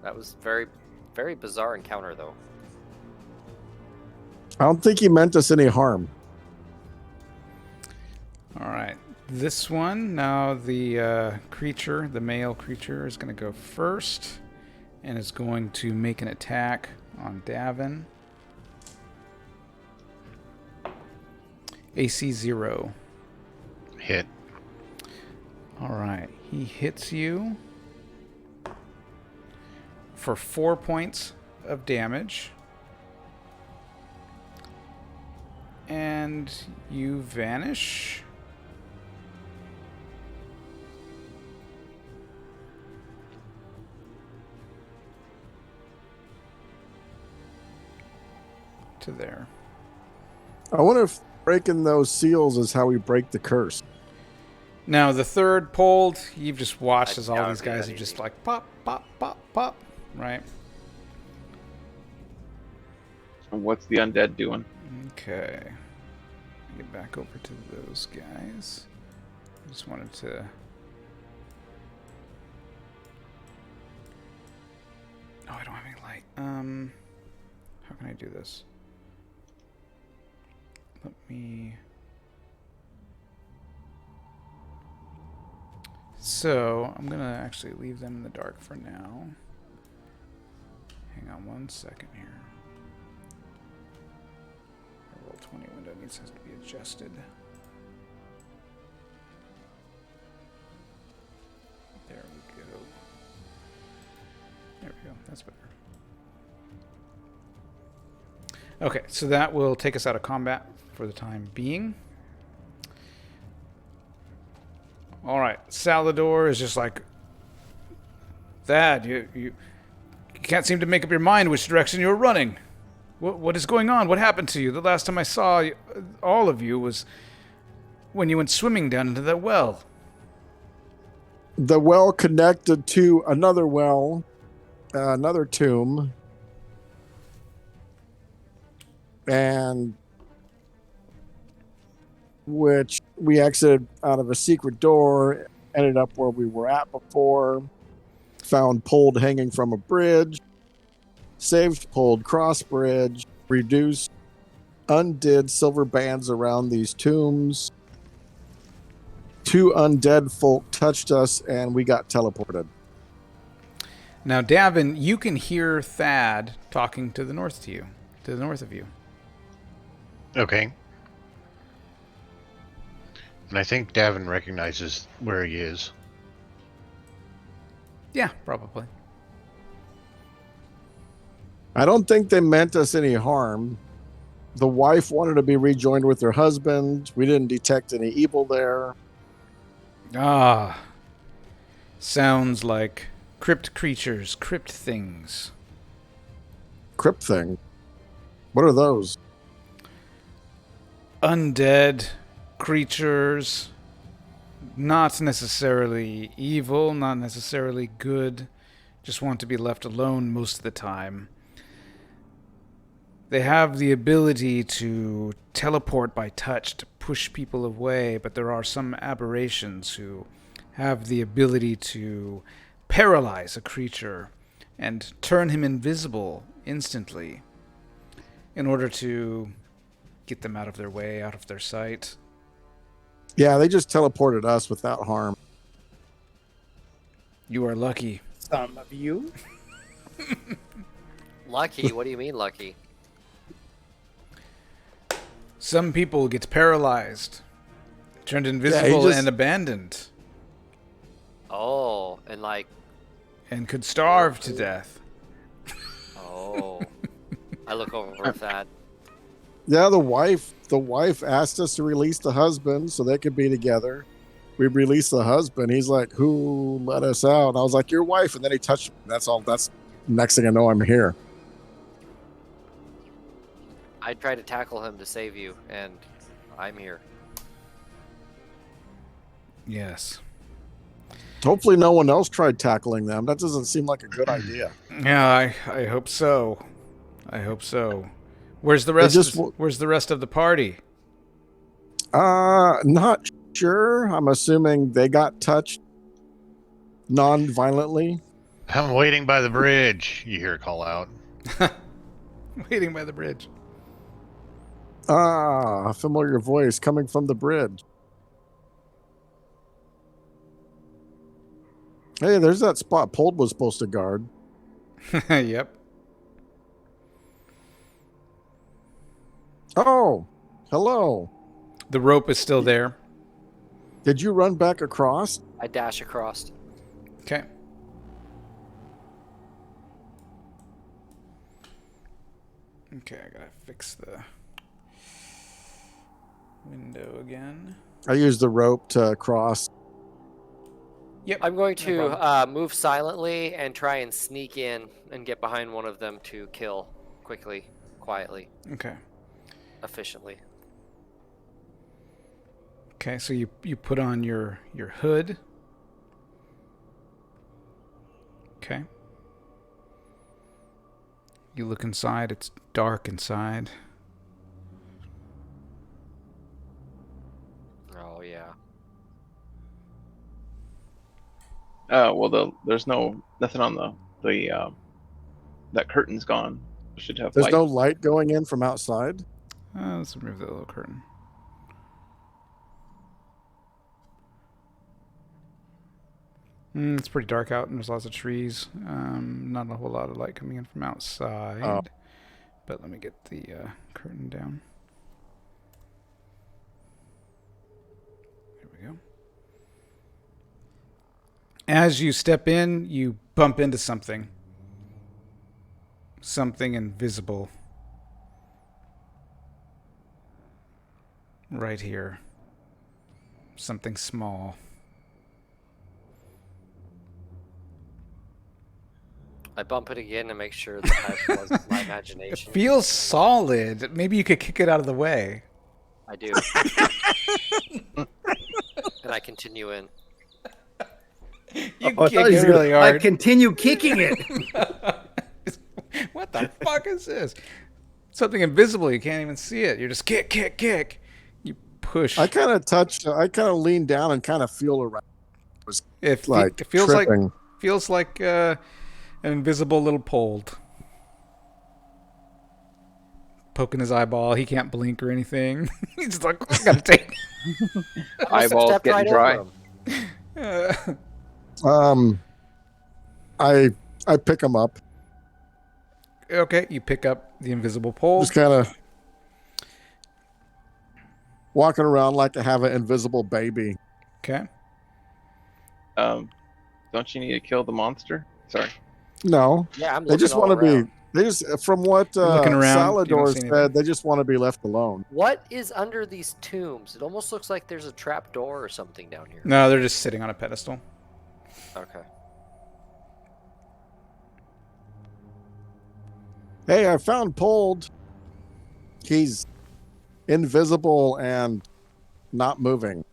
That was very, very bizarre encounter though. I don't think he meant us any harm. All right. This one, now the creature, the male creature, is going to go first and is going to make an attack on Davin. AC 0. Hit. All right. He hits you for 4 points of damage. And you vanish. To there. I wonder if breaking those seals is how we break the curse. Now, the third pulled, you've just watched I as all doubt these it'd be guys that are just easy. like pop, pop, pop, pop, right? And what's the undead doing? Okay. Get back over to those guys. I just wanted to... Oh, I don't have any light. How can I do this? Let me... So, I'm going to actually leave them in the dark for now. Hang on 1 second here. The Roll20 window needs to be adjusted. There we go. There we go. That's better. Okay, so that will take us out of combat for the time being. All right, Salvador is just like, Thad, you can't seem to make up your mind which direction you're running. What is going on? What happened to you? The last time I saw all of you was when you went swimming down into that well. The well connected to another well, another tomb, and which we exited out of a secret door, ended up where we were at before, found pulled hanging from a bridge, saved pulled cross bridge, reduced, undid silver bands around these tombs. 2 undead folk touched us and we got teleported. Now, Davin, you can hear Thad talking to the north of you. Okay. And I think Davin recognizes where he is. Yeah, probably. I don't think they meant us any harm. The wife wanted to be rejoined with her husband. We didn't detect any evil there. Ah, sounds like crypt creatures, crypt things. Crypt Thing. What are those? Undead creatures, not necessarily evil, not necessarily good, just want to be left alone most of the time. They have the ability to teleport by touch to push people away, but there are some aberrations who have the ability to paralyze a creature and turn him invisible instantly in order to get them out of their way, out of their sight. Yeah, they just teleported us without harm. You are lucky. Some of you. Lucky? What do you mean lucky? Some people get paralyzed, turned invisible just- and abandoned, Oh, and like, and could starve to death. oh. I look over at that. Yeah, the wife asked us to release the husband so they could be together. We released the husband. He's like, "Who let us out?" I was like, "Your wife." And then he touched me. That's all. That's next thing I know, I'm here. I tried to tackle him to save you, and I'm here. Yes. Hopefully, no one else tried tackling them. That doesn't seem like a good idea. Yeah, I hope so. I hope so. Where's the rest? Where's the rest of the party? Not sure. I'm assuming they got touched non-violently. I'm waiting by the bridge, you hear call out. Waiting by the bridge. A familiar voice coming from the bridge. Hey, there's that spot Pold was supposed to guard. Yep. Oh, hello. The rope is still there. Did you run back across? I dash across. Okay. Okay, I gotta fix the window again. I used the rope to cross. Yep. I'm going No to move silently and try and sneak in and get behind one of them to kill quickly, quietly, Okay. efficiently. Okay, so you put on your hood. Okay. You look inside, it's dark inside. Oh yeah. Well, there's nothing on the that curtain's gone. It should have There's light. no light going in from outside. Let's remove that little curtain. It's pretty dark out, and there's lots of trees. Not a whole lot of light coming in from outside. Oh. But let me get the curtain down. There we go. As you step in, you bump into something. Something invisible. Right here. Something small. I bump it again to make sure that I wasn't my It imagination. feels solid. Maybe you could kick it out of the way. I do. And I continue in. You Oh, I kick thought he was it gonna- really I hard. continue kicking it. What the fuck is this? Something invisible. You can't even see it. You're just kick, kick, kick. You push. I kind of lean down and kind of feel around. Like It feels tripping. like an invisible little pole poking his eyeball. He can't blink or anything. He's just like, I gotta take. Eyeballs Stepped getting right dry. over him. I pick him up. Okay, you pick up the invisible pole. Just kind of walking around like I have an invisible baby. Okay. Don't you need to kill the monster? Sorry. No, Yeah, I'm they looking just all want to around. be. They just, from what You're looking around, you don't Salador see said, anything. they just want to be left alone. What is under these tombs? It almost looks like there's a trap door or something down here. No, they're just sitting on a pedestal. Okay. Hey, I found Pold. He's invisible and not moving.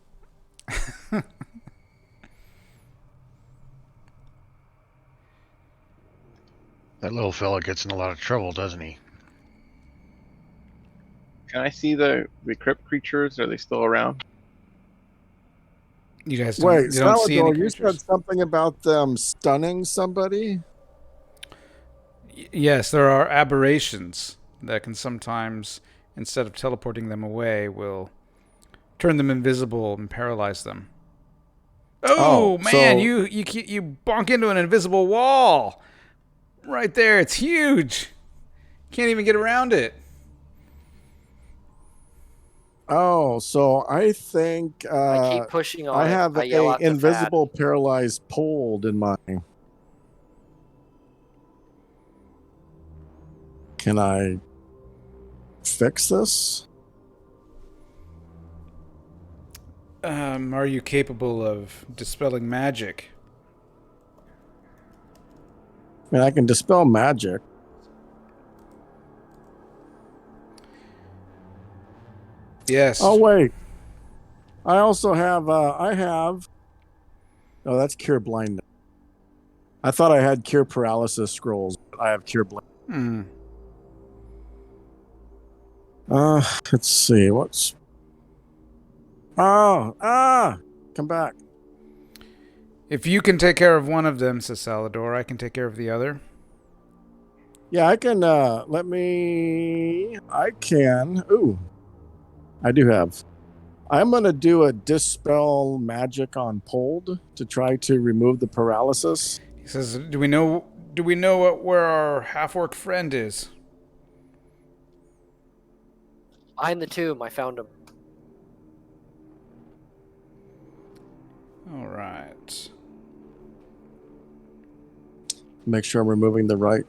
That little fella gets in a lot of trouble, doesn't he? Can I see the crypt creatures? Are they still around? You guys don't, Wait, you don't see any Salador, you creatures. said something about them stunning somebody? Yes, there are aberrations that can sometimes, instead of teleporting them away, will turn them invisible and paralyze them. Oh, man, so- you bonk into an invisible wall. Right there, it's huge. Can't even get around it. Oh, so I think I keep pushing on I it. have I yell a out the invisible paralyzed Pold in mine. Can I fix this? Are you capable of dispelling magic? I mean, I can dispel magic. Yes. Oh wait, I also have. Oh, that's cure blindness. I thought I had cure paralysis scrolls, but I have cure blindness. Hmm. Let's see. What's? Come back. If you can take care of one of them, says Salador, I can take care of the other. Yeah, I can. I can. Ooh, I do have. I'm gonna do a dispel magic on Pold to try to remove the paralysis. He says, "Do we know where our half-orc friend is?" Behind the tomb, I found him. All right. Make sure I'm removing the right.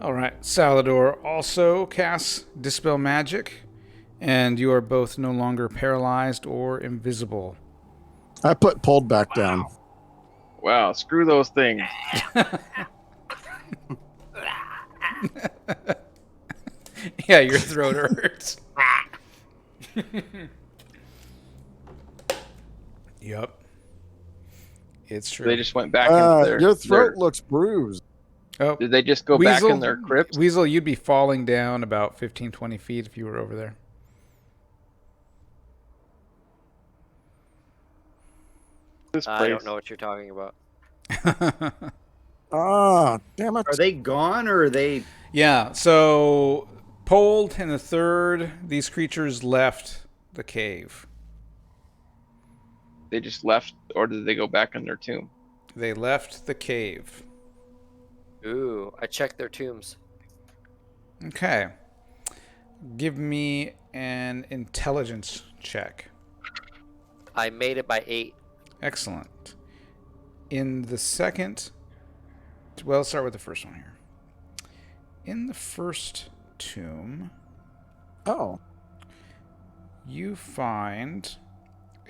All right. Salador also casts Dispel Magic, and you are both no longer paralyzed or invisible. I put Pold back down. Wow, screw those things. Yeah, your throat hurts. Yep. It's true. They just went back into their. Your throat their- looks bruised. Oh, Did they just go back in their crypt? Weasel, you'd be falling down about 15, 20 feet if you were over there. This I place. don't know what you're talking about. Damn it. Are they gone or are they? Yeah, so Pold and the third, these creatures left the cave. They just left, or did they go back in their tomb? They left the cave. Ooh, I checked their tombs. Okay. Give me an intelligence check. I made it by 8. Excellent. In the second... Well, let's start with the first one here. In the first tomb, Oh. you find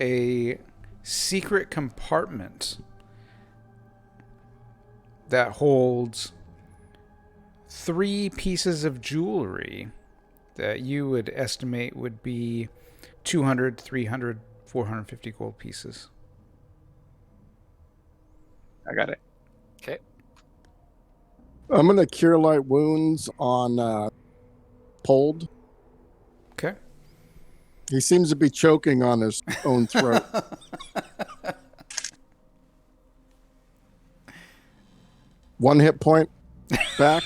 a secret compartment that holds 3 pieces of jewelry that you would estimate would be 200, 300, 450 gold pieces. I got it. Okay. I'm gonna cure light wounds on Pold. Okay. He seems to be choking on his own throat. One hit point back.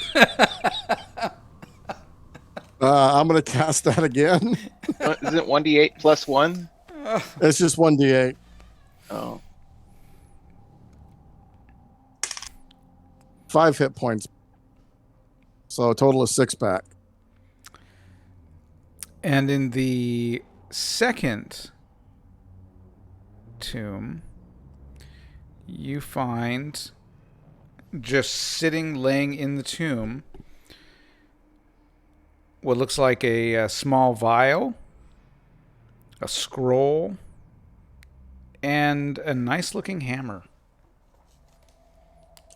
I'm gonna cast that again. Isn't it 1d8 plus 1? It's just 1d8. Oh. 5 hit points. So a total of 6 back. And in the second tomb, you find, just laying in the tomb, what looks like a small vial, a scroll, and a nice looking hammer.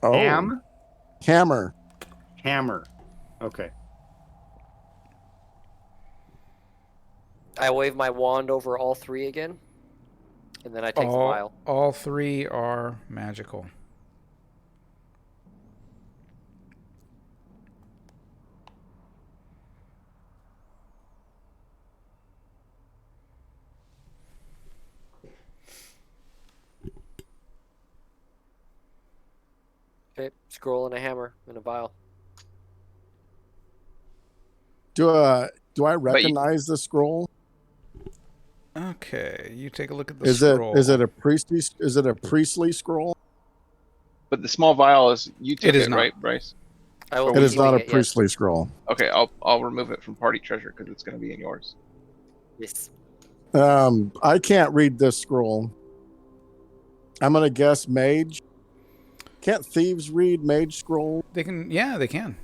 Oh, hammer. Hammer. Okay. I wave my wand over all 3 again, and then I take the vial. All 3 are magical. Okay, scroll and a hammer and a vial. Do I recognize the scroll? Okay, you take a look at the scroll. Is it a priestly scroll? But the small vial is you took It is it, not. right, Bryce? I will It be is not a keeping it, priestly scroll. Okay, I'll remove it from party treasure because it's going to be in yours. Yes. I can't read this scroll. I'm gonna guess mage. Can't thieves read mage scroll? They can. Yeah, they can.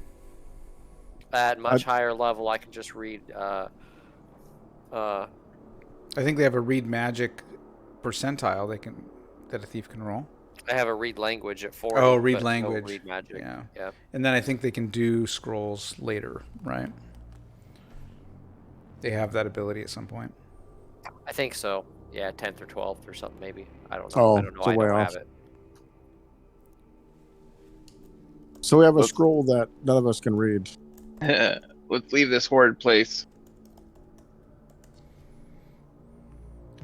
At much higher level, I can just read. I think they have a read magic percentile that a thief can roll. I have a read language at 40. Oh, read but no language. read magic. Yeah. Yeah. And then I think they can do scrolls later, right? They have that ability at some point. I think so. Yeah, 10th or 12th or something maybe. I don't know. Oh, I don't know. it's a I way don't off. have it. So we have a scroll that none of us can read. Let's leave this horrid place.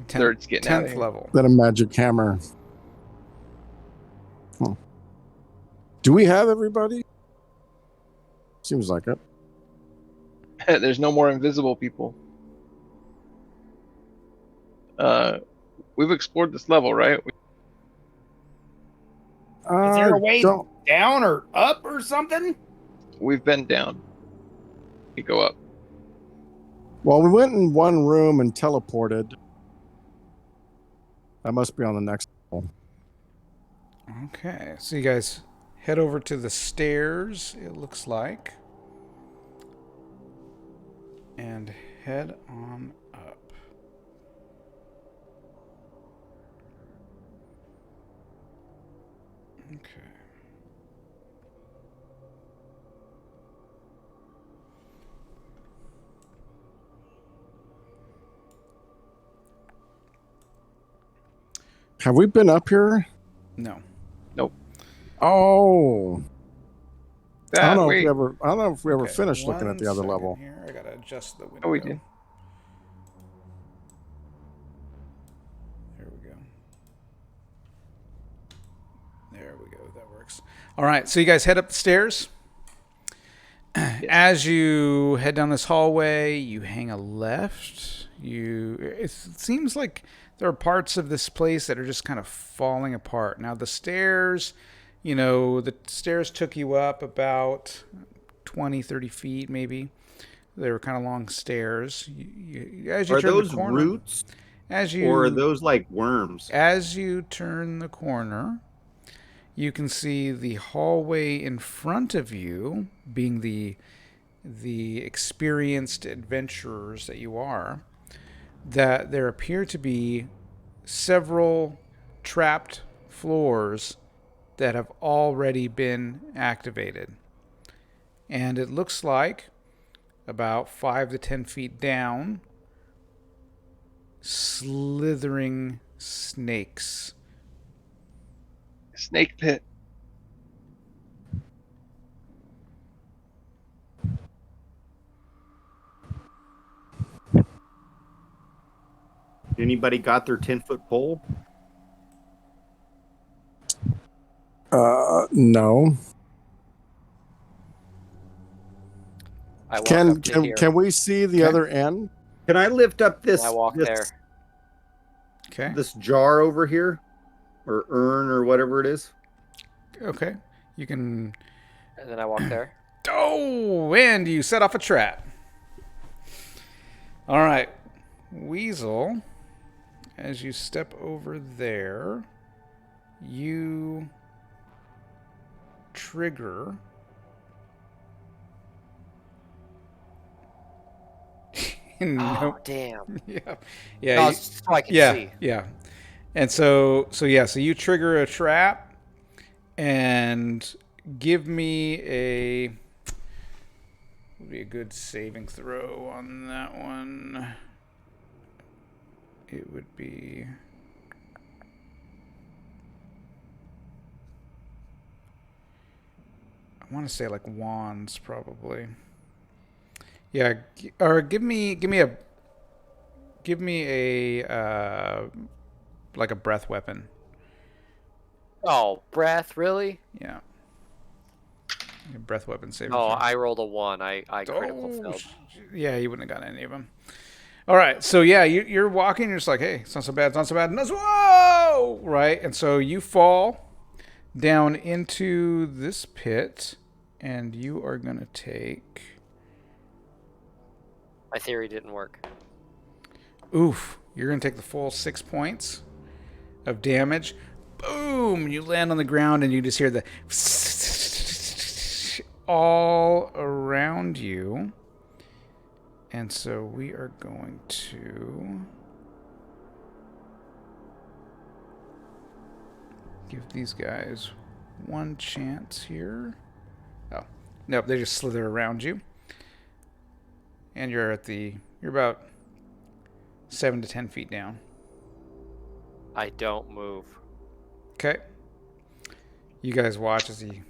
Third's getting out of 10th here. level. Then a magic hammer. Do we have everybody? Seems like it. There's no more invisible people. We've explored this level, right? Is there a way Don't- down or up or something? We've been down. You go up. Well, we went in one room and teleported. That must be on the next level. Okay, so you guys head over to the stairs, it looks like. And head on up. Okay. Have we been up here? No. Oh, I That don't know way. if we ever Okay, finished looking at one the other second level. Here. I gotta adjust the window. Oh, we did. There we go. There we go. That works. All right. So you guys head up the stairs. As you head down this hallway, you hang a left. It seems like there are parts of this place that are just kind of falling apart. Now the stairs, the stairs took you up about 20, 30 feet maybe. They were kind of long stairs. As you Are turn those the corner, roots or are those like worms? As you turn the corner, you can see the hallway in front of you, being the experienced adventurers that you are, that there appear to be several trapped floors that have already been activated. And it looks like about 5 to 10 feet down, slithering snakes. Snake pit. Anybody got their 10-foot pole? No. I walk up to here. Can we see the Okay. other end? Can I lift up and this? I walk this, there. Okay. This jar over here, or urn, or whatever it is. Okay. You can. And then I walk there. Oh, and you set off a trap. All right. Weasel, as you step over there, you trigger. Oh, Nope. damn. Yeah. No, Yeah. so I can Yeah. see. Yeah. And so you trigger a trap and give me would be a good saving throw on that one. It would be I want to say like wands probably. Yeah, or give me a like a breath weapon. Oh, breath, really? Yeah. A breath weapon saving Oh, throw. I rolled a 1. I critical Oh, failed. yeah, you wouldn't have gotten any of them. All right, so yeah, you're walking. You're just like, hey, it's not so bad. It's not so bad. And whoa, right? And so you fall down into this pit, and you are gonna take. My theory didn't work. Oof! You're gonna take the full 6 points of damage. Boom! You land on the ground, and you just hear the all around you. And so we are going to give these guys one chance here. Oh, nope, they just slither around you. And you're about 7 to 10 feet down. I don't move. Okay. You guys watch as he.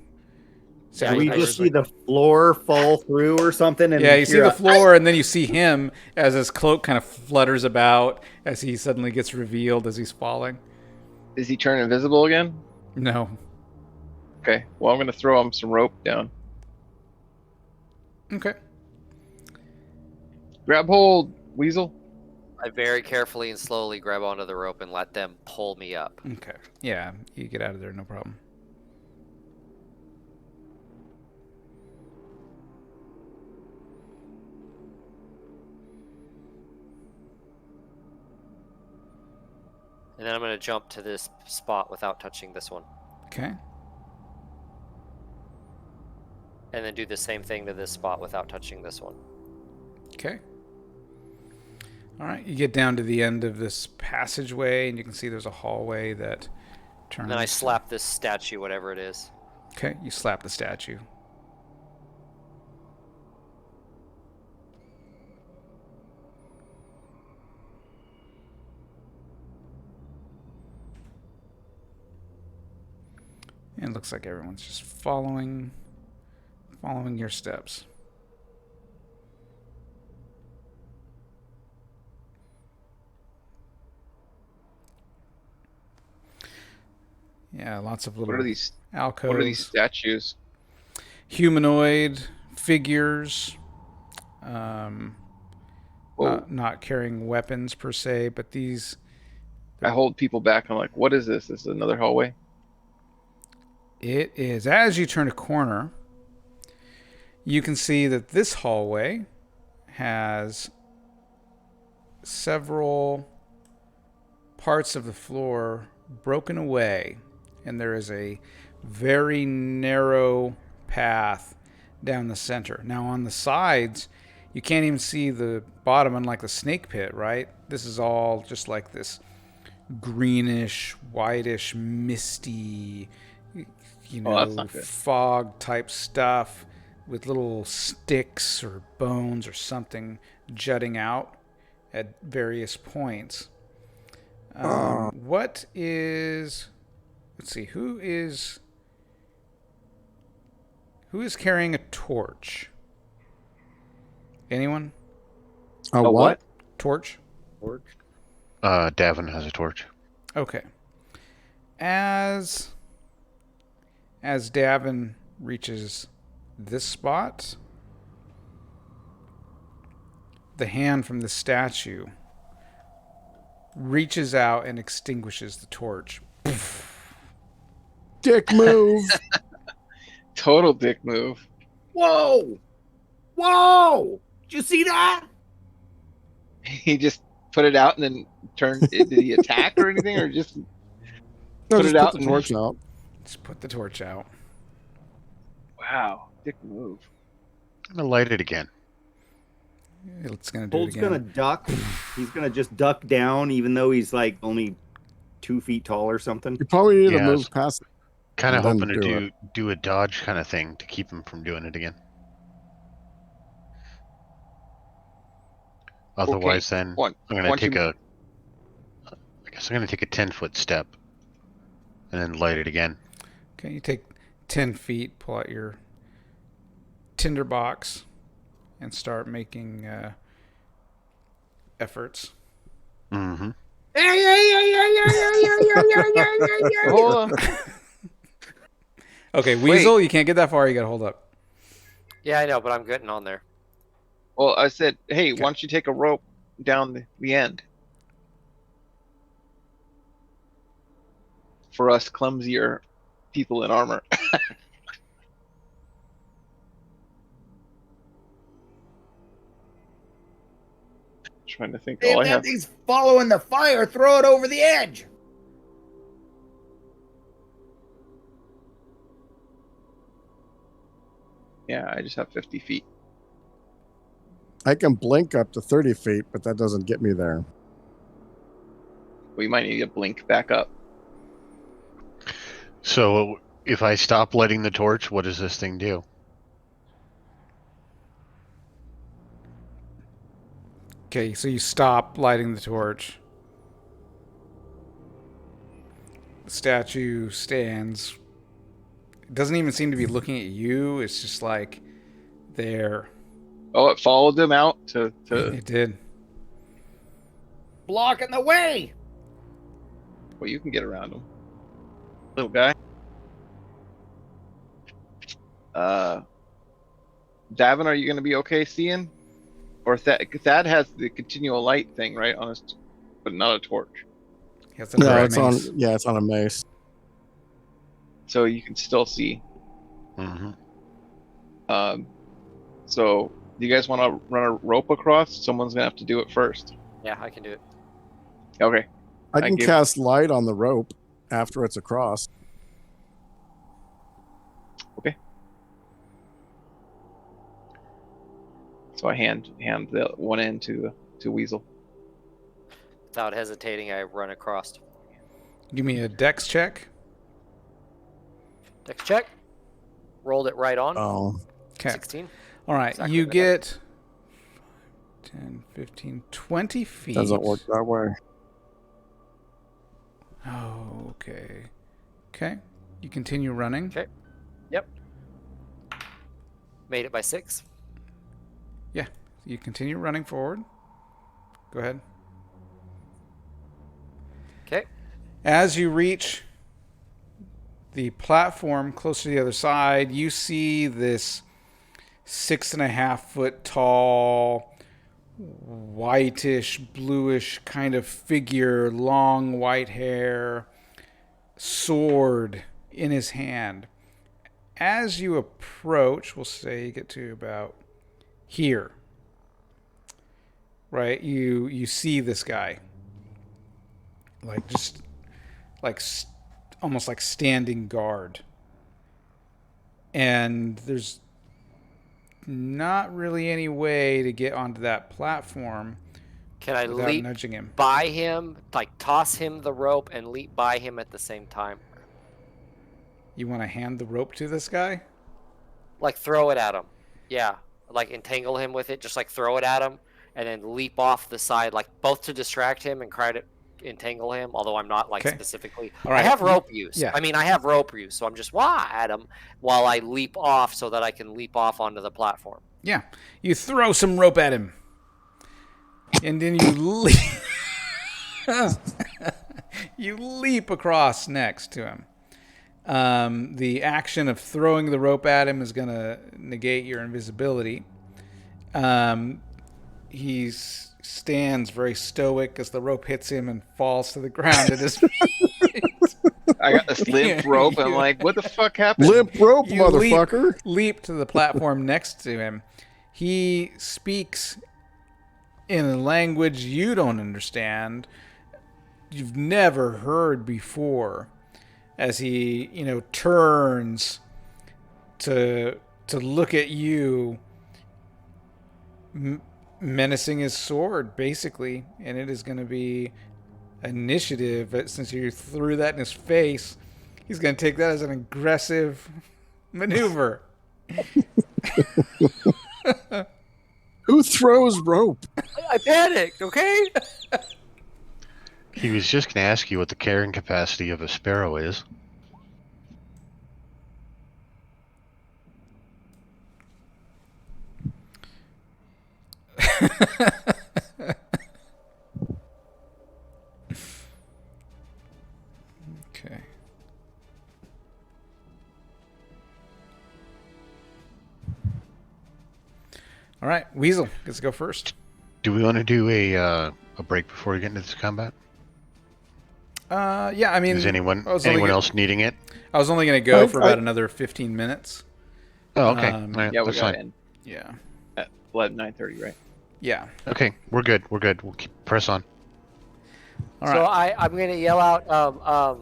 Yeah, Do we I just just see the floor fall through or something? And Yeah, you see hear the a- floor, and then you see him as his cloak kind of flutters about as he suddenly gets revealed as he's falling. Is he turn invisible again? No. Okay. Well, I'm gonna throw him some rope down. Okay. Grab hold, Weasel. I very carefully and slowly grab onto the rope and let them pull me up. Okay. Yeah, you get out of there, no problem. And then I'm going to jump to this spot without touching this one. Okay. And then do the same thing to this spot without touching this one. Okay. All right, you get down to the end of this passageway, and you can see there's a hallway that turns. And then I slap this statue, whatever it is. Okay, you slap the statue. And it looks like everyone's just following your steps. Yeah, lots of little What are these? alcoves. What are these statues? Humanoid figures, Whoa. not carrying weapons per se, but these. I hold people back. I'm like, what is this? This is another hallway. It is, as you turn a corner, you can see that this hallway has several parts of the floor broken away, and there is a very narrow path down the center. Now, on the sides, you can't even see the bottom, unlike the snake pit, right? This is all just like this greenish, whitish, misty, that's not good. fog type stuff with little sticks or bones or something jutting out at various points. What is... Let's see, who is carrying a torch? Anyone? A what? Torch? Davin has a torch. Okay. As Davin reaches this spot, the hand from the statue reaches out and extinguishes the torch. Dick move. Total dick move. Whoa! Whoa! Did you see that? He just put it out and then turned. Did he attack or anything, or just No, put just it out put the and torch out. Just put the torch out. Wow, dick move. I'm gonna light it again. It's gonna do it Cold's again. gonna duck. He's gonna just duck down, even though he's like only 2 feet tall or something. You probably need to Yeah, move it's- past it. Kind of And then hoping to do do a dodge kind of thing to keep him from doing it again. Otherwise, then One. I'm gonna once take you- I guess I'm gonna take a 10-foot step, and then light it again. Okay, you take 10 feet, pull out your tinderbox, and start making efforts. Mm-hmm. Hold on. Okay, Weasel, you can't get that far. You gotta hold up. Yeah, I know, but I'm getting on there. Well, I said, hey, Okay. why don't you take a rope down the end for us clumsier people in armor? Trying to think. If All I that have. thing's following the fire, throw it over the edge. Yeah, I just have 50 feet. I can blink up to 30 feet, but that doesn't get me there. We might need to blink back up. So if I stop lighting the torch, what does this thing do? Okay, so you stop lighting the torch. The statue stands. It doesn't even seem to be looking at you. It's just like there. Oh, it followed them out to. It did. Blocking the way. Well, you can get around them, little guy. Davin, are you going to be okay seeing? Or Thad has the continual light thing, right, on his, but not a torch. It's No, red it's on. mace. Yeah, it's on a mace. So you can still see. Mm-hmm. So do you guys want to run a rope across? Someone's going to have to do it first. Yeah, I can do it. Okay. I I can give- cast light on the rope after it's across. So I hand the one end to Weasel. Without hesitating, I run across. Give me a dex check. Dex check. Rolled it right on. Oh, Okay. 16. All right. Exactly You what I- get 10, 15, 20 feet. doesn't work that way. Oh, okay. Okay. You continue running. Okay. Yep. Made it by 6. You continue running forward. Go ahead. Okay. As you reach the platform close to the other side, you see this 6.5 foot tall, whitish, bluish kind of figure, long white hair, sword in his hand. As you approach, we'll say you get to about here. Right? You see this guy. Like just like almost like standing guard. And there's not really any way to get onto that platform Can I without leap nudging him. by him, like toss him the rope and leap by him at the same time? You want to hand the rope to this guy? Like throw it at him. Yeah, like entangle him with it, just like throw it at him, and then leap off the side, like both to distract him and try to entangle him. Although I'm not like Okay. specifically. All I right. have rope use. Yeah. I mean, I have rope use, so I'm just at him while I leap off, so that I can leap off onto the platform. Yeah. You throw some rope at him. And then you leap. You leap across next to him. The action of throwing the rope at him is going to negate your invisibility. He stands very stoic as the rope hits him and falls to the ground at his feet. I got this limp rope. I'm like, what the fuck happened? Limp rope, You motherfucker. leap to the platform next to him. He speaks in a language you don't understand, you've never heard before, as he, turns to look at you, menacing his sword, basically, and it is going to be initiative. Since you threw that in his face, he's going to take that as an aggressive maneuver. Who throws rope? I panicked. Okay. He was just going to ask you what the carrying capacity of a sparrow is. Okay. All right, Weasel gets to go first. Do we want to do a break before we get into this combat? Yeah, I mean, Is anyone I else needing it? was only going to go for about another 15 minutes. Oh, okay. Um, All right, Yeah, we that's got fine. in Yeah. at 9:30, right? Yeah. Okay, we're good. We're good. We'll press on. All So right. I'm gonna yell out,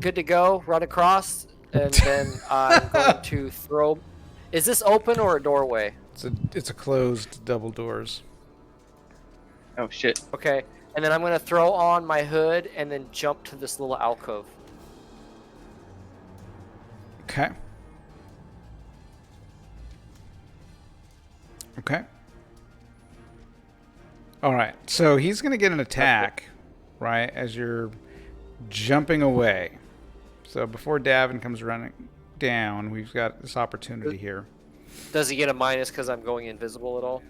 "Good to go!" Run across, and then I'm going to throw. Is this open or a doorway? It's a closed double doors. Oh shit! Okay, and then I'm gonna throw on my hood and then jump to this little alcove. Okay. Okay. All right. So he's going to get an attack, right, as you're jumping away. So before Davin comes running down, we've got this opportunity here. Does he get a minus because I'm going invisible at all?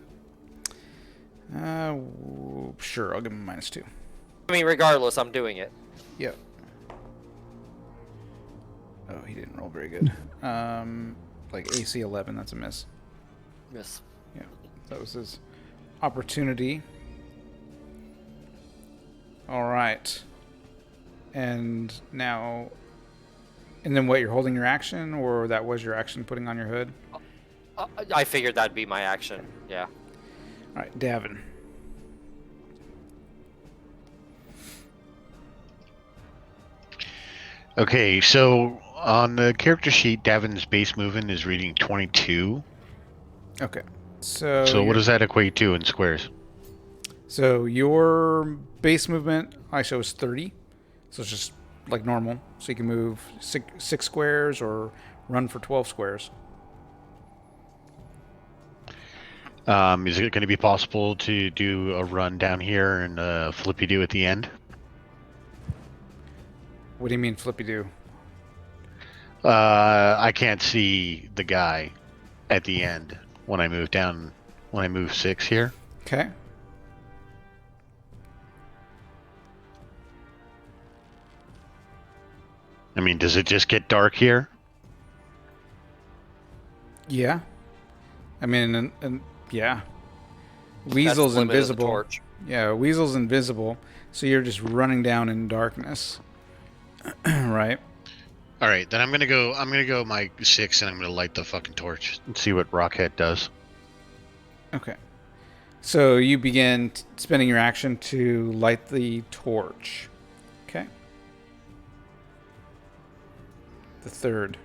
Sure, I'll give him a -2. I mean, regardless, I'm doing it. Yep. Oh, he didn't roll very good. Like AC 11, that's a miss. Miss. Yeah, that was his opportunity. All right. And now, and then what, you're holding your action, or that was your action putting on your hood? I figured that'd be my action. Yeah. All right, Davin. Okay, so on the character sheet, Davin's base movement is reading 22. Okay. So So what your- does that equate to in squares? So your base movement I show is 30. So it's just like normal. So you can move six squares or run for 12 squares. Is it going to be possible to do a run down here and flippy do at the end? What do you mean flippy do? I can't see the guy at the end when I move down, when I move 6 here. Okay. I mean, does it just get dark here? Yeah. I mean, and yeah. That's Weasel's the limit of the invisible. torch. Yeah, Weasel's invisible. So you're just running down in darkness. Right? All right, then I'm gonna go my 6 and I'm gonna light the fucking torch and see what Rockhead does. Okay. So you begin spending your action to light the torch. Okay. The third.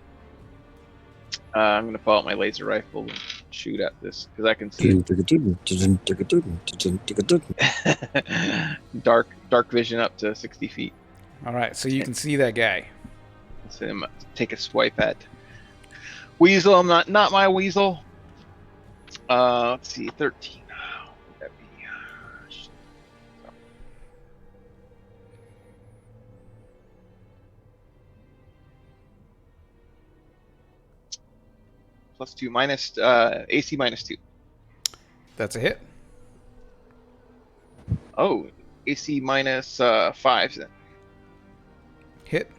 I'm gonna pull out my laser rifle and shoot at this because I can see dark vision up to 60 feet. All right, so you can see that guy. So I'm gonna take a swipe at Weasel. I'm not my Weasel. Let's see, 13. What would that be? +2 minus AC -2. That's a hit. Oh, AC -5 then. Hit.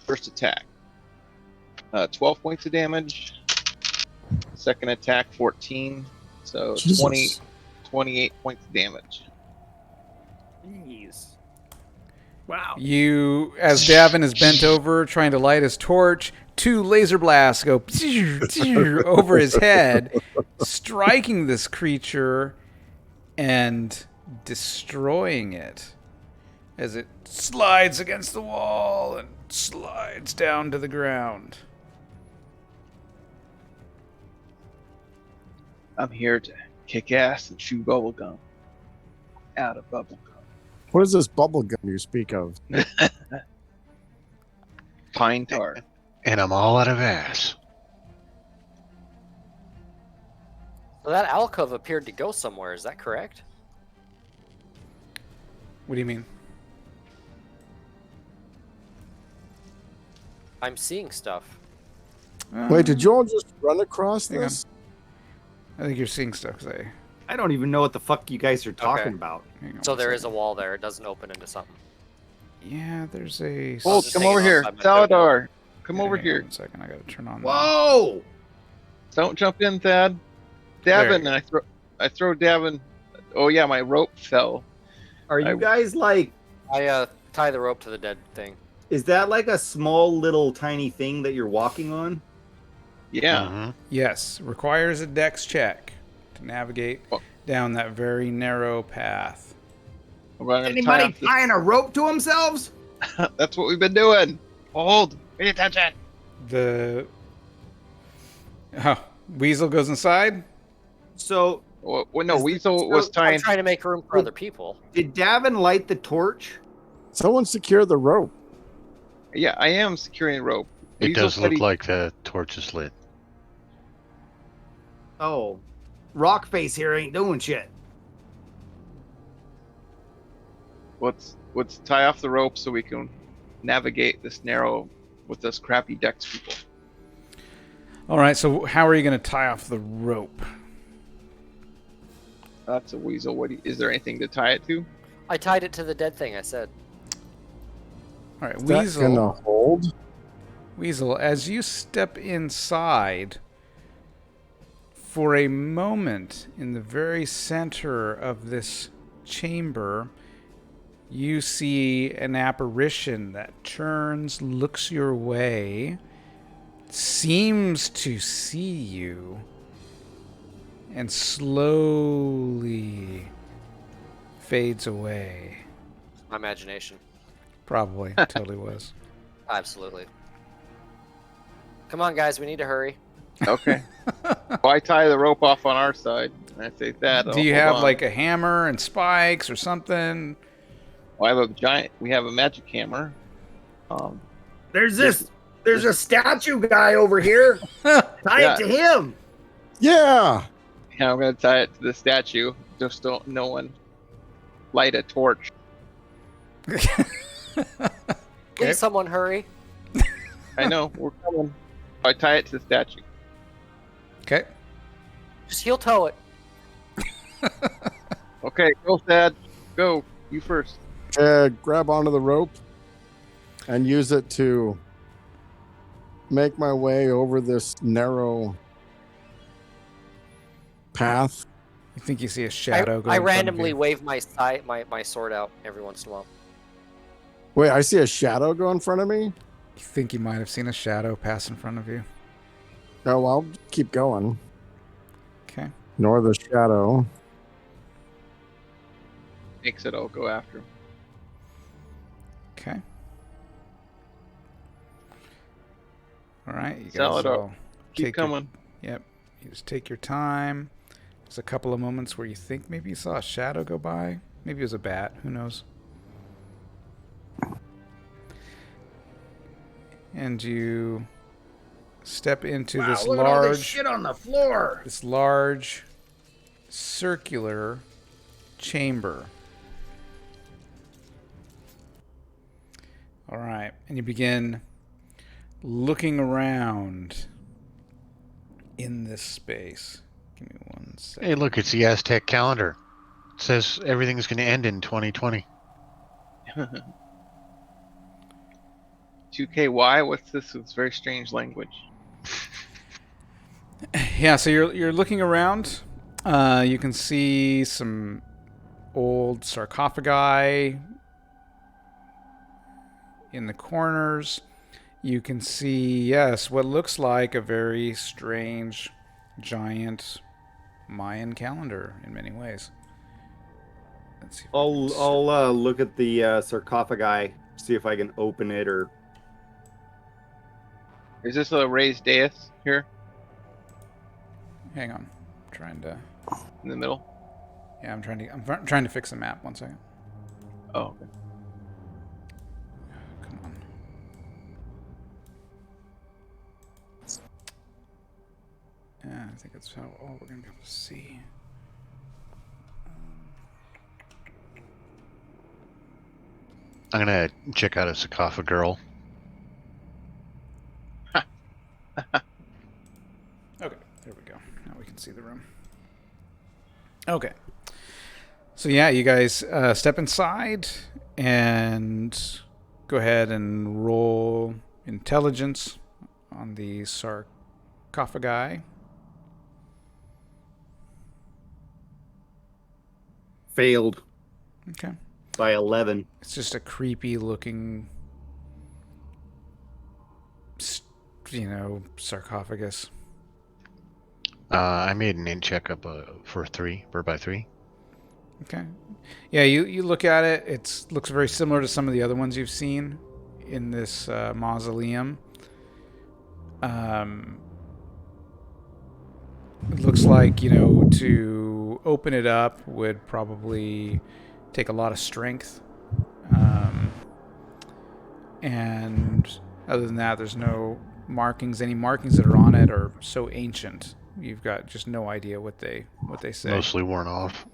First attack. 12 points of damage. Second attack, 14. So Jesus. 28 points of damage. Jeez. Wow. You, as Davin is bent over trying to light his torch, 2 laser blasts go over his head, striking this creature and destroying it as it slides against the wall and slides down to the ground. I'm here to kick ass and chew bubblegum. Out of bubblegum. What is this bubble gum you speak of? Pine tar. And I'm all out of ass. So that alcove appeared to go somewhere. Is that correct? What do you mean? I'm seeing stuff. Wait, did you all just run across Hang on. this? I think you're seeing stuff. 'Cause I don't even know what the fuck you guys are talking about. hang on So one there is a second. wall there. It doesn't open into something. Yeah, there's a. Oh, just come hanging over on here. by my Saladar. Come Yeah, over hang on here. 1 second. I gotta turn on. Whoa! Don't jump in, Thad. There you Davin, and I throw Davin. Oh yeah, my rope fell. Are you I- guys like? I tie the rope to the dead thing. Is that like a small little tiny thing that you're walking on? Yeah. Mhm. Yes, requires a dex check to navigate Oh. down that very narrow path. Well, I'm gonna tie Anybody off this- tying a rope to themselves? That's what we've been doing. Hold. Pay attention. The Weasel goes inside. So Well, no, Is Weasel so- was I'm tying. trying to make room for other people. did Davin light the torch? Someone secure the rope. Yeah, I am securing rope. It Weasel does said look he- like the torch is lit. Oh, Rockface here ain't doing shit. Let's tie off the rope so we can navigate this narrow with this crappy dex people. All right. So how are you going to tie off the rope? That's a Weasel. Is there anything to tie it to? I tied it to the dead thing. I said. All right, Is that Weasel. gonna hold? Weasel, as you step inside, for a moment in the very center of this chamber, you see an apparition that turns, looks your way, seems to see you, and slowly fades away. My imagination. Probably, totally was. Absolutely. Come on, guys. We need to hurry. Okay. Well, I tie the rope off on our side. And I say that. Do you have like a hammer and spikes or something? Well, I have a giant. We have a magic hammer. There's a statue guy over here. Tie Yeah. it to him. Yeah. Yeah, I'm gonna tie it to the statue. Just don't. No one light a torch. Please, someone hurry. I know we're coming. I tie it to the statue. Okay. Just heel toe it. Okay, go, Thad. Go. You first. Grab onto the rope and use it to make my way over this narrow path. You think you see a shadow go I in front of randomly you? wave my sword out every once in a while. Wait, I see a shadow go in front of me? You think you might have seen a shadow pass in front of you? Oh, I'll keep going. Okay. Ignore the shadow. Makes it. I'll go after him. Okay. All right, you guys Salad up. all Keep take your- coming. Yep. You just take your time. There's a couple of moments where you think maybe you saw a shadow go by. Maybe it was a bat. Who knows? And you step into Wow, this look at all this large, shit on the floor. circular chamber. All right, and you begin looking around in this space. Give me 1 second. Hey, look, it's the Aztec calendar. It says everything's going to end in 2020. 2KY? What's this? It's very strange language. Yeah, so you're looking around. You can see some old sarcophagi in the corners. You can see, yes, what looks like a very strange, giant Mayan calendar in many ways. Let's see. I'll look at the sarcophagi, see if I can open it or. Is this a raised dais here Hang on, I'm trying to. in the middle? Yeah, I'm trying to fix the map. 1 second. Oh, okay. Come on. Yeah, I think that's all we're gonna be able to see. I'm going to check out a sarcophagus girl. Okay, there we go. Now we can see the room. Okay. So yeah, you guys step inside and go ahead and roll intelligence on the sarcophagi. Failed Okay. by 11. It's just a creepy looking, sarcophagus. I made an int check up for 3, by 3. Okay. Yeah, you look at it. It looks very similar to some of the other ones you've seen in this mausoleum. It looks like, to open it up would probably take a lot of strength. And other than that, there's no markings. Any markings that are on it are so ancient. You've got just no idea what they say. Mostly worn off.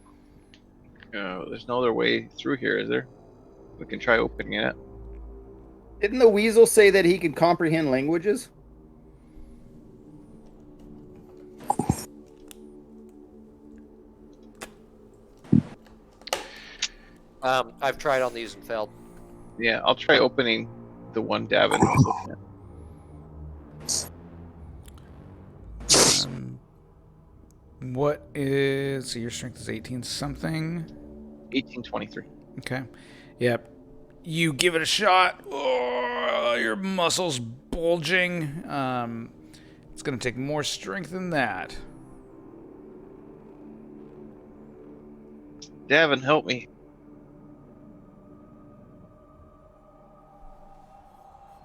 There's no other way through here, is there? We can try opening it. Didn't the weasel say that he could comprehend languages? I've tried on these and failed. Yeah, I'll try opening the one Davin was looking at. What is... So your strength is 18 something? 1823. Okay. Yep. You give it a shot. Oh, your muscles bulging. It's going to take more strength than that. Davin, help me.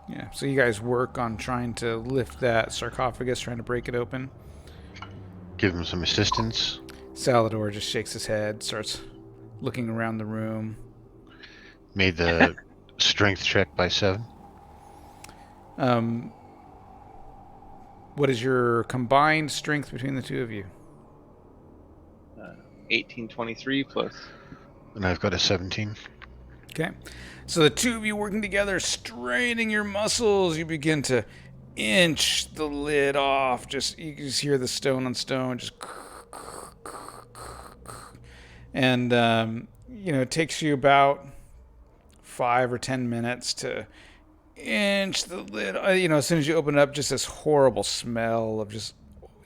Yeah, so you guys work on trying to lift that sarcophagus, trying to break it open. Give him some assistance. Salvador just shakes his head, starts looking around the room. Made the strength check by 7. What is your combined strength between the two of you? 1823 plus. And I've got a 17. Okay. So the two of you working together, straining your muscles, you begin to inch the lid off. You can just hear the stone on stone, just. And it takes you about 5 or 10 minutes to inch the lid. As soon as you open it up, just this horrible smell of just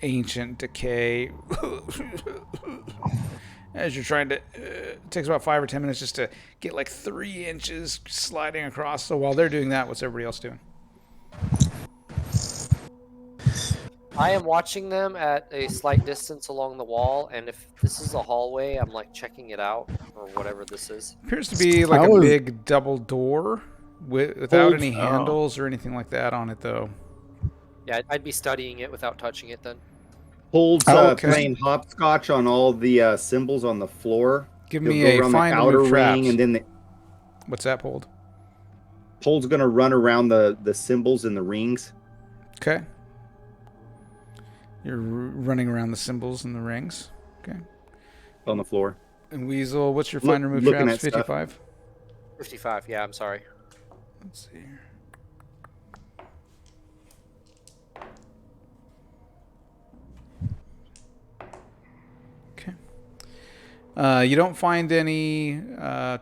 ancient decay. As you're trying to, it takes about 5 or 10 minutes just to get like 3 inches sliding across. So while they're doing that, what's everybody else doing? I am watching them at a slight distance along the wall, and if this is a hallway, I'm like checking it out or whatever this is. Appears to be like a big double door without any handles or anything like that on it, though. Yeah, I'd be studying it without touching it then. Hold's okay. playing hopscotch on all the symbols on the floor. Give He'll me go a around find the and outer move ring, traps. and then What's that, Hold? Hold's gonna run around the symbols and the rings. Okay. You're running around the symbols and the rings. Okay. On the floor. And Weasel, what's your Look- finder move looking traps? at stuff. 55. 55. Yeah, I'm sorry. Let's see here. Okay. You don't find any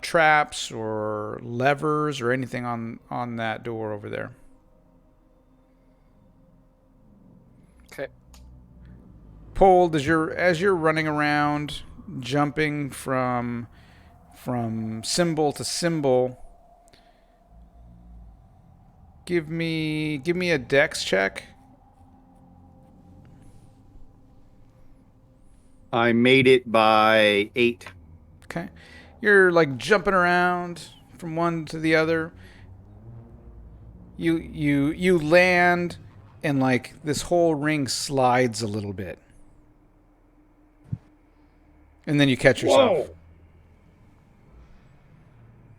traps or levers or anything on that door over there. Okay. Pold, as you're running around, jumping from symbol to symbol, give me a dex check. I made it by 8. Okay. You're like jumping around from one to the other. You land and like this whole ring slides a little bit. And then you catch yourself. Whoa.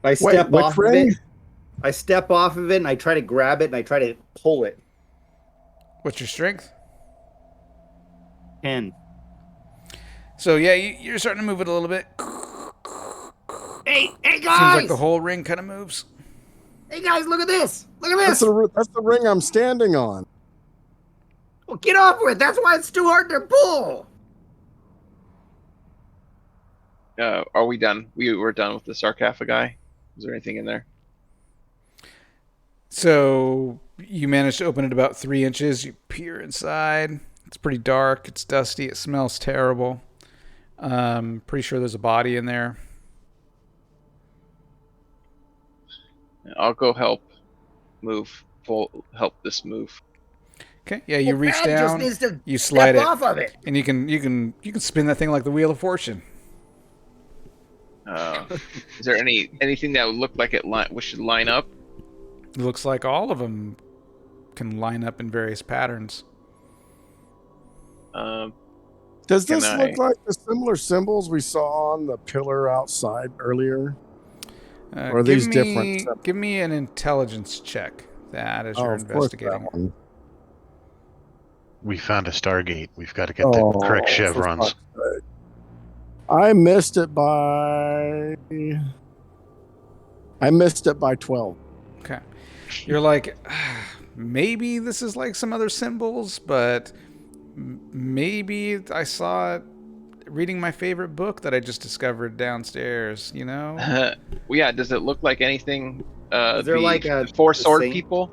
I step which off ring? of it. I step off of it and I try to grab it and I try to pull it. What's your strength? 10. So yeah, you're starting to move it a little bit. Hey Seems guys! like the whole ring kind of moves. Hey guys, look at this! Look at That's this! the ring I'm standing on. Well, get off it! That's why it's too hard to pull! Are we done? We're done with the sarcophagi. Is there anything in there? So you manage to open it about 3 inches. You peer inside. It's pretty dark. It's dusty. It smells terrible. Pretty sure there's a body in there. I'll go help help this move. Okay. Yeah, you Well, reach Brad just down. needs to You slide step it, off of it. and you can spin that thing like the Wheel of Fortune. Is there anything that would look like we should line up? It looks like all of them can line up in various patterns. Does Can this I- look like the similar symbols we saw on the pillar outside earlier? Or are give these me, different symbols? Give me an intelligence check. That is you're Of course, investigating. that one. We found a Stargate. We've got to get the correct for chevrons. fuck's sake. I missed it by 12. Okay. You're like, maybe this is like some other symbols, but maybe I saw it reading my favorite book that I just discovered downstairs, you know? Well, yeah. Does it look like anything? Is there like the a 4 sword saint? people?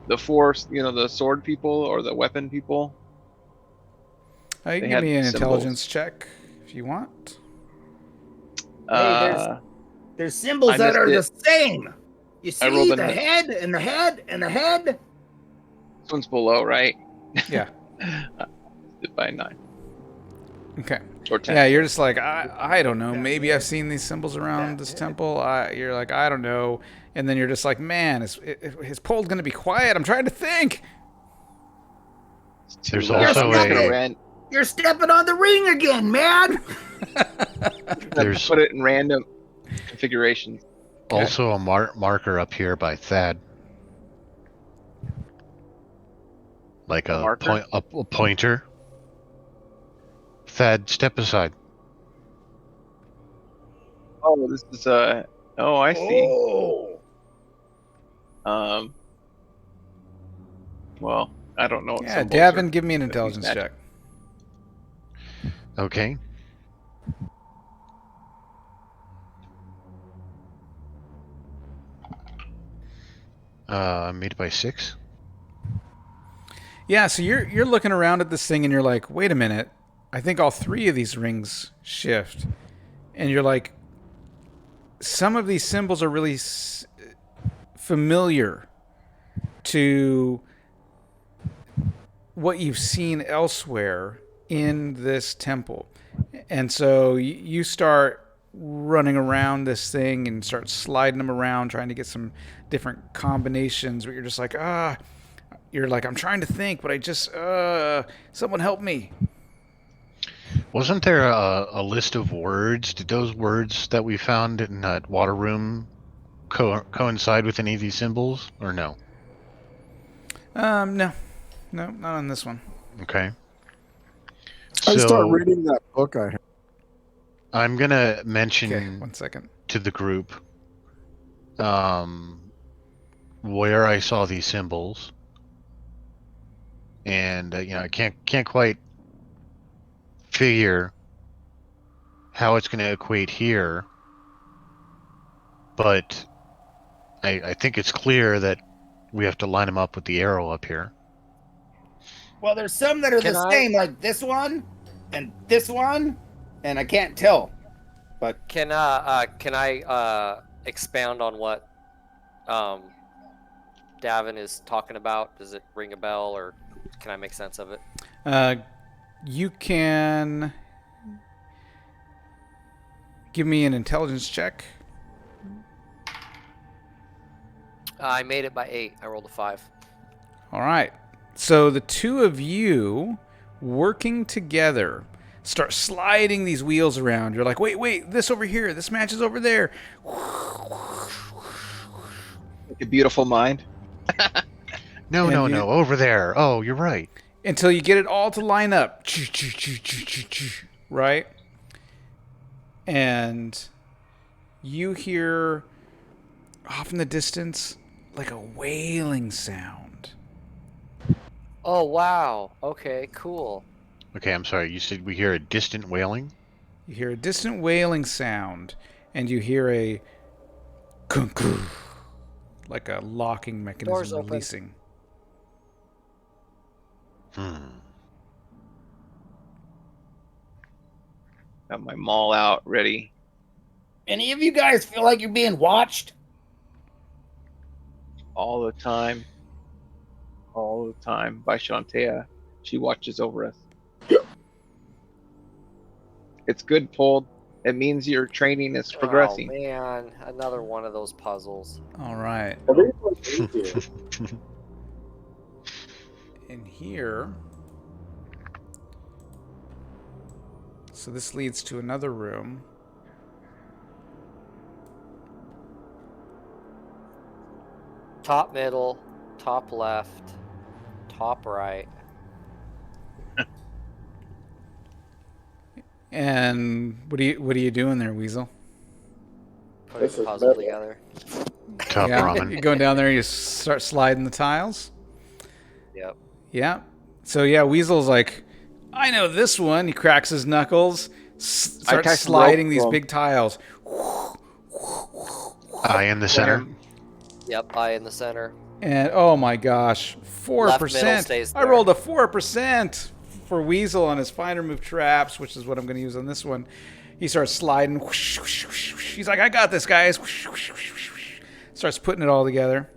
The 4, the sword people or the weapon people? You They can give had me an symbols. intelligence check if you want. There's symbols I that are the missed same. You I rolled see an- the head and the head and the head? This one's below, right? Yeah. By 9 Okay. or 10. Yeah, you're just like, I don't know. Maybe I've seen these symbols around this temple. You're like, I don't know. And then you're just like, man, is Pold going to be quiet? I'm trying to think. It's too There's loud. also I'm just a- gonna You're stepping on the ring again, man! There's put it in random configurations. also a marker up here by Thad. Like a, Marker? a pointer. Thad, step aside. Oh, this is Oh, I see. Oh. Well, I don't know. What Yeah, symbols Davin, are- give me an these intelligence magic- check. Okay. Made it by 6. Yeah, so you're looking around at this thing and you're like, wait a minute. I think all 3 of these rings shift. And you're like, some of these symbols are really familiar to what you've seen elsewhere in this temple. And so you start running around this thing and start sliding them around, trying to get some different combinations, but you're just like, you're like, I'm trying to think, but I just, someone help me. Wasn't there a list of words? Did those words that we found in that water room coincide with any of these symbols, or no? No, not on this one. Okay. I start So reading that book I have. I'm gonna Okay, mention 1 second. to the group where I saw these symbols, and I can't quite figure how it's going to equate here, but I think it's clear that we have to line them up with the arrow up here. Well, there's some that are Can the I- same, like this one and this one, and I can't tell. But Can I expound on what Davin is talking about? Does it ring a bell, or can I make sense of it? You can give me an intelligence check. I made it by 8. I rolled a 5. All right. So the two of you working together start sliding these wheels around. You're like, wait, this over here. This matches over there. Like a beautiful mind. No, And no, you- no, over there. Oh, you're right. Until you get it all to line up. Right? And you hear off in the distance like a wailing sound. Oh wow. Okay, cool. Okay, I'm sorry. You said we hear a distant wailing? You hear a distant wailing sound, and you hear a like a locking Doors mechanism open. releasing. Got my maul out ready. any of you guys feel like you're being watched? All the time. All the time by Shantea. She watches over us. It's good, Pold. It means your training is progressing. Oh man, another one of those puzzles. All right. In here. So this leads to another room. Top middle, top left, top right. And what are you doing there, Weasel? Putting the puzzle together. Top ramen. You going down there, you start sliding the tiles. Yep. Yeah. So yeah, Weasel's like, I know this one. He cracks his knuckles, starts attach some sliding rope these to him. big tiles. Eye in the center. Yep. Eye in the center. And oh my gosh, Left middle 4%. stays I there. rolled a 4% for Weasel on his finer move traps, which is what I'm going to use on this one. He starts sliding. He's like, I got this, guys. Starts putting it all together,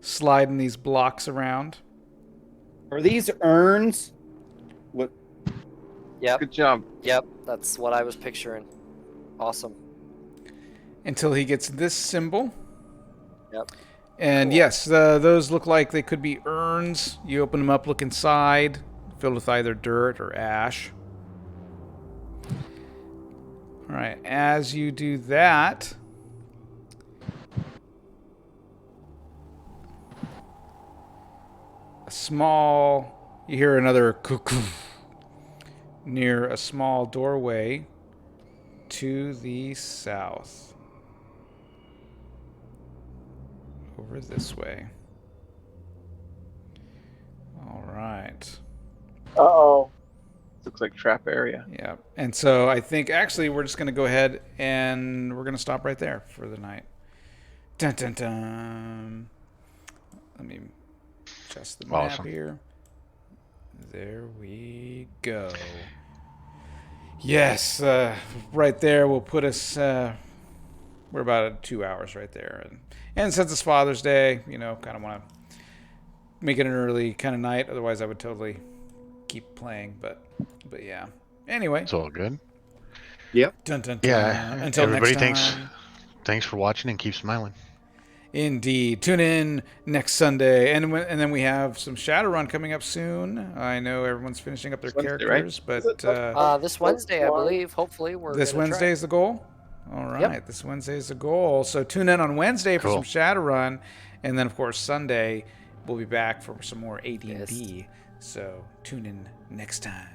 sliding these blocks around. Are these urns? What? Yep. Good job. Yep. That's what I was picturing. Awesome. Until he gets this symbol. Yep. And Cool. yes, those look like they could be urns. You open them up, look inside, filled with either dirt or ash. All right, as you do that, you hear another cuckoo near a small doorway to the south. Over this way. All right. Uh-oh. Looks like trap area. Yeah. And so I think actually we're just going to go ahead and we're going to stop right there for the night. Dun dun dun. Let me adjust the map Awesome. here. There we go. Yes, right there will put us. We're about 2 hours right there, and since it's Father's Day, kind of want to make it an early kind of night. Otherwise, I would totally keep playing. But yeah. Anyway. It's all good. Yep. Dun, dun, dun. Yeah. Until everybody, next time. thanks for watching and keep smiling. Indeed. Tune in next Sunday, and then we have some Shadowrun coming up soon. I know everyone's finishing up their Wednesday, characters, right? but This Wednesday, I believe. Hopefully, we're. this gonna Wednesday try. is the goal. All right, This Wednesday is the goal. So tune in on Wednesday for Cool. some Shadowrun, and then of course Sunday we'll be back for some more AD&D. Yes. So tune in next time.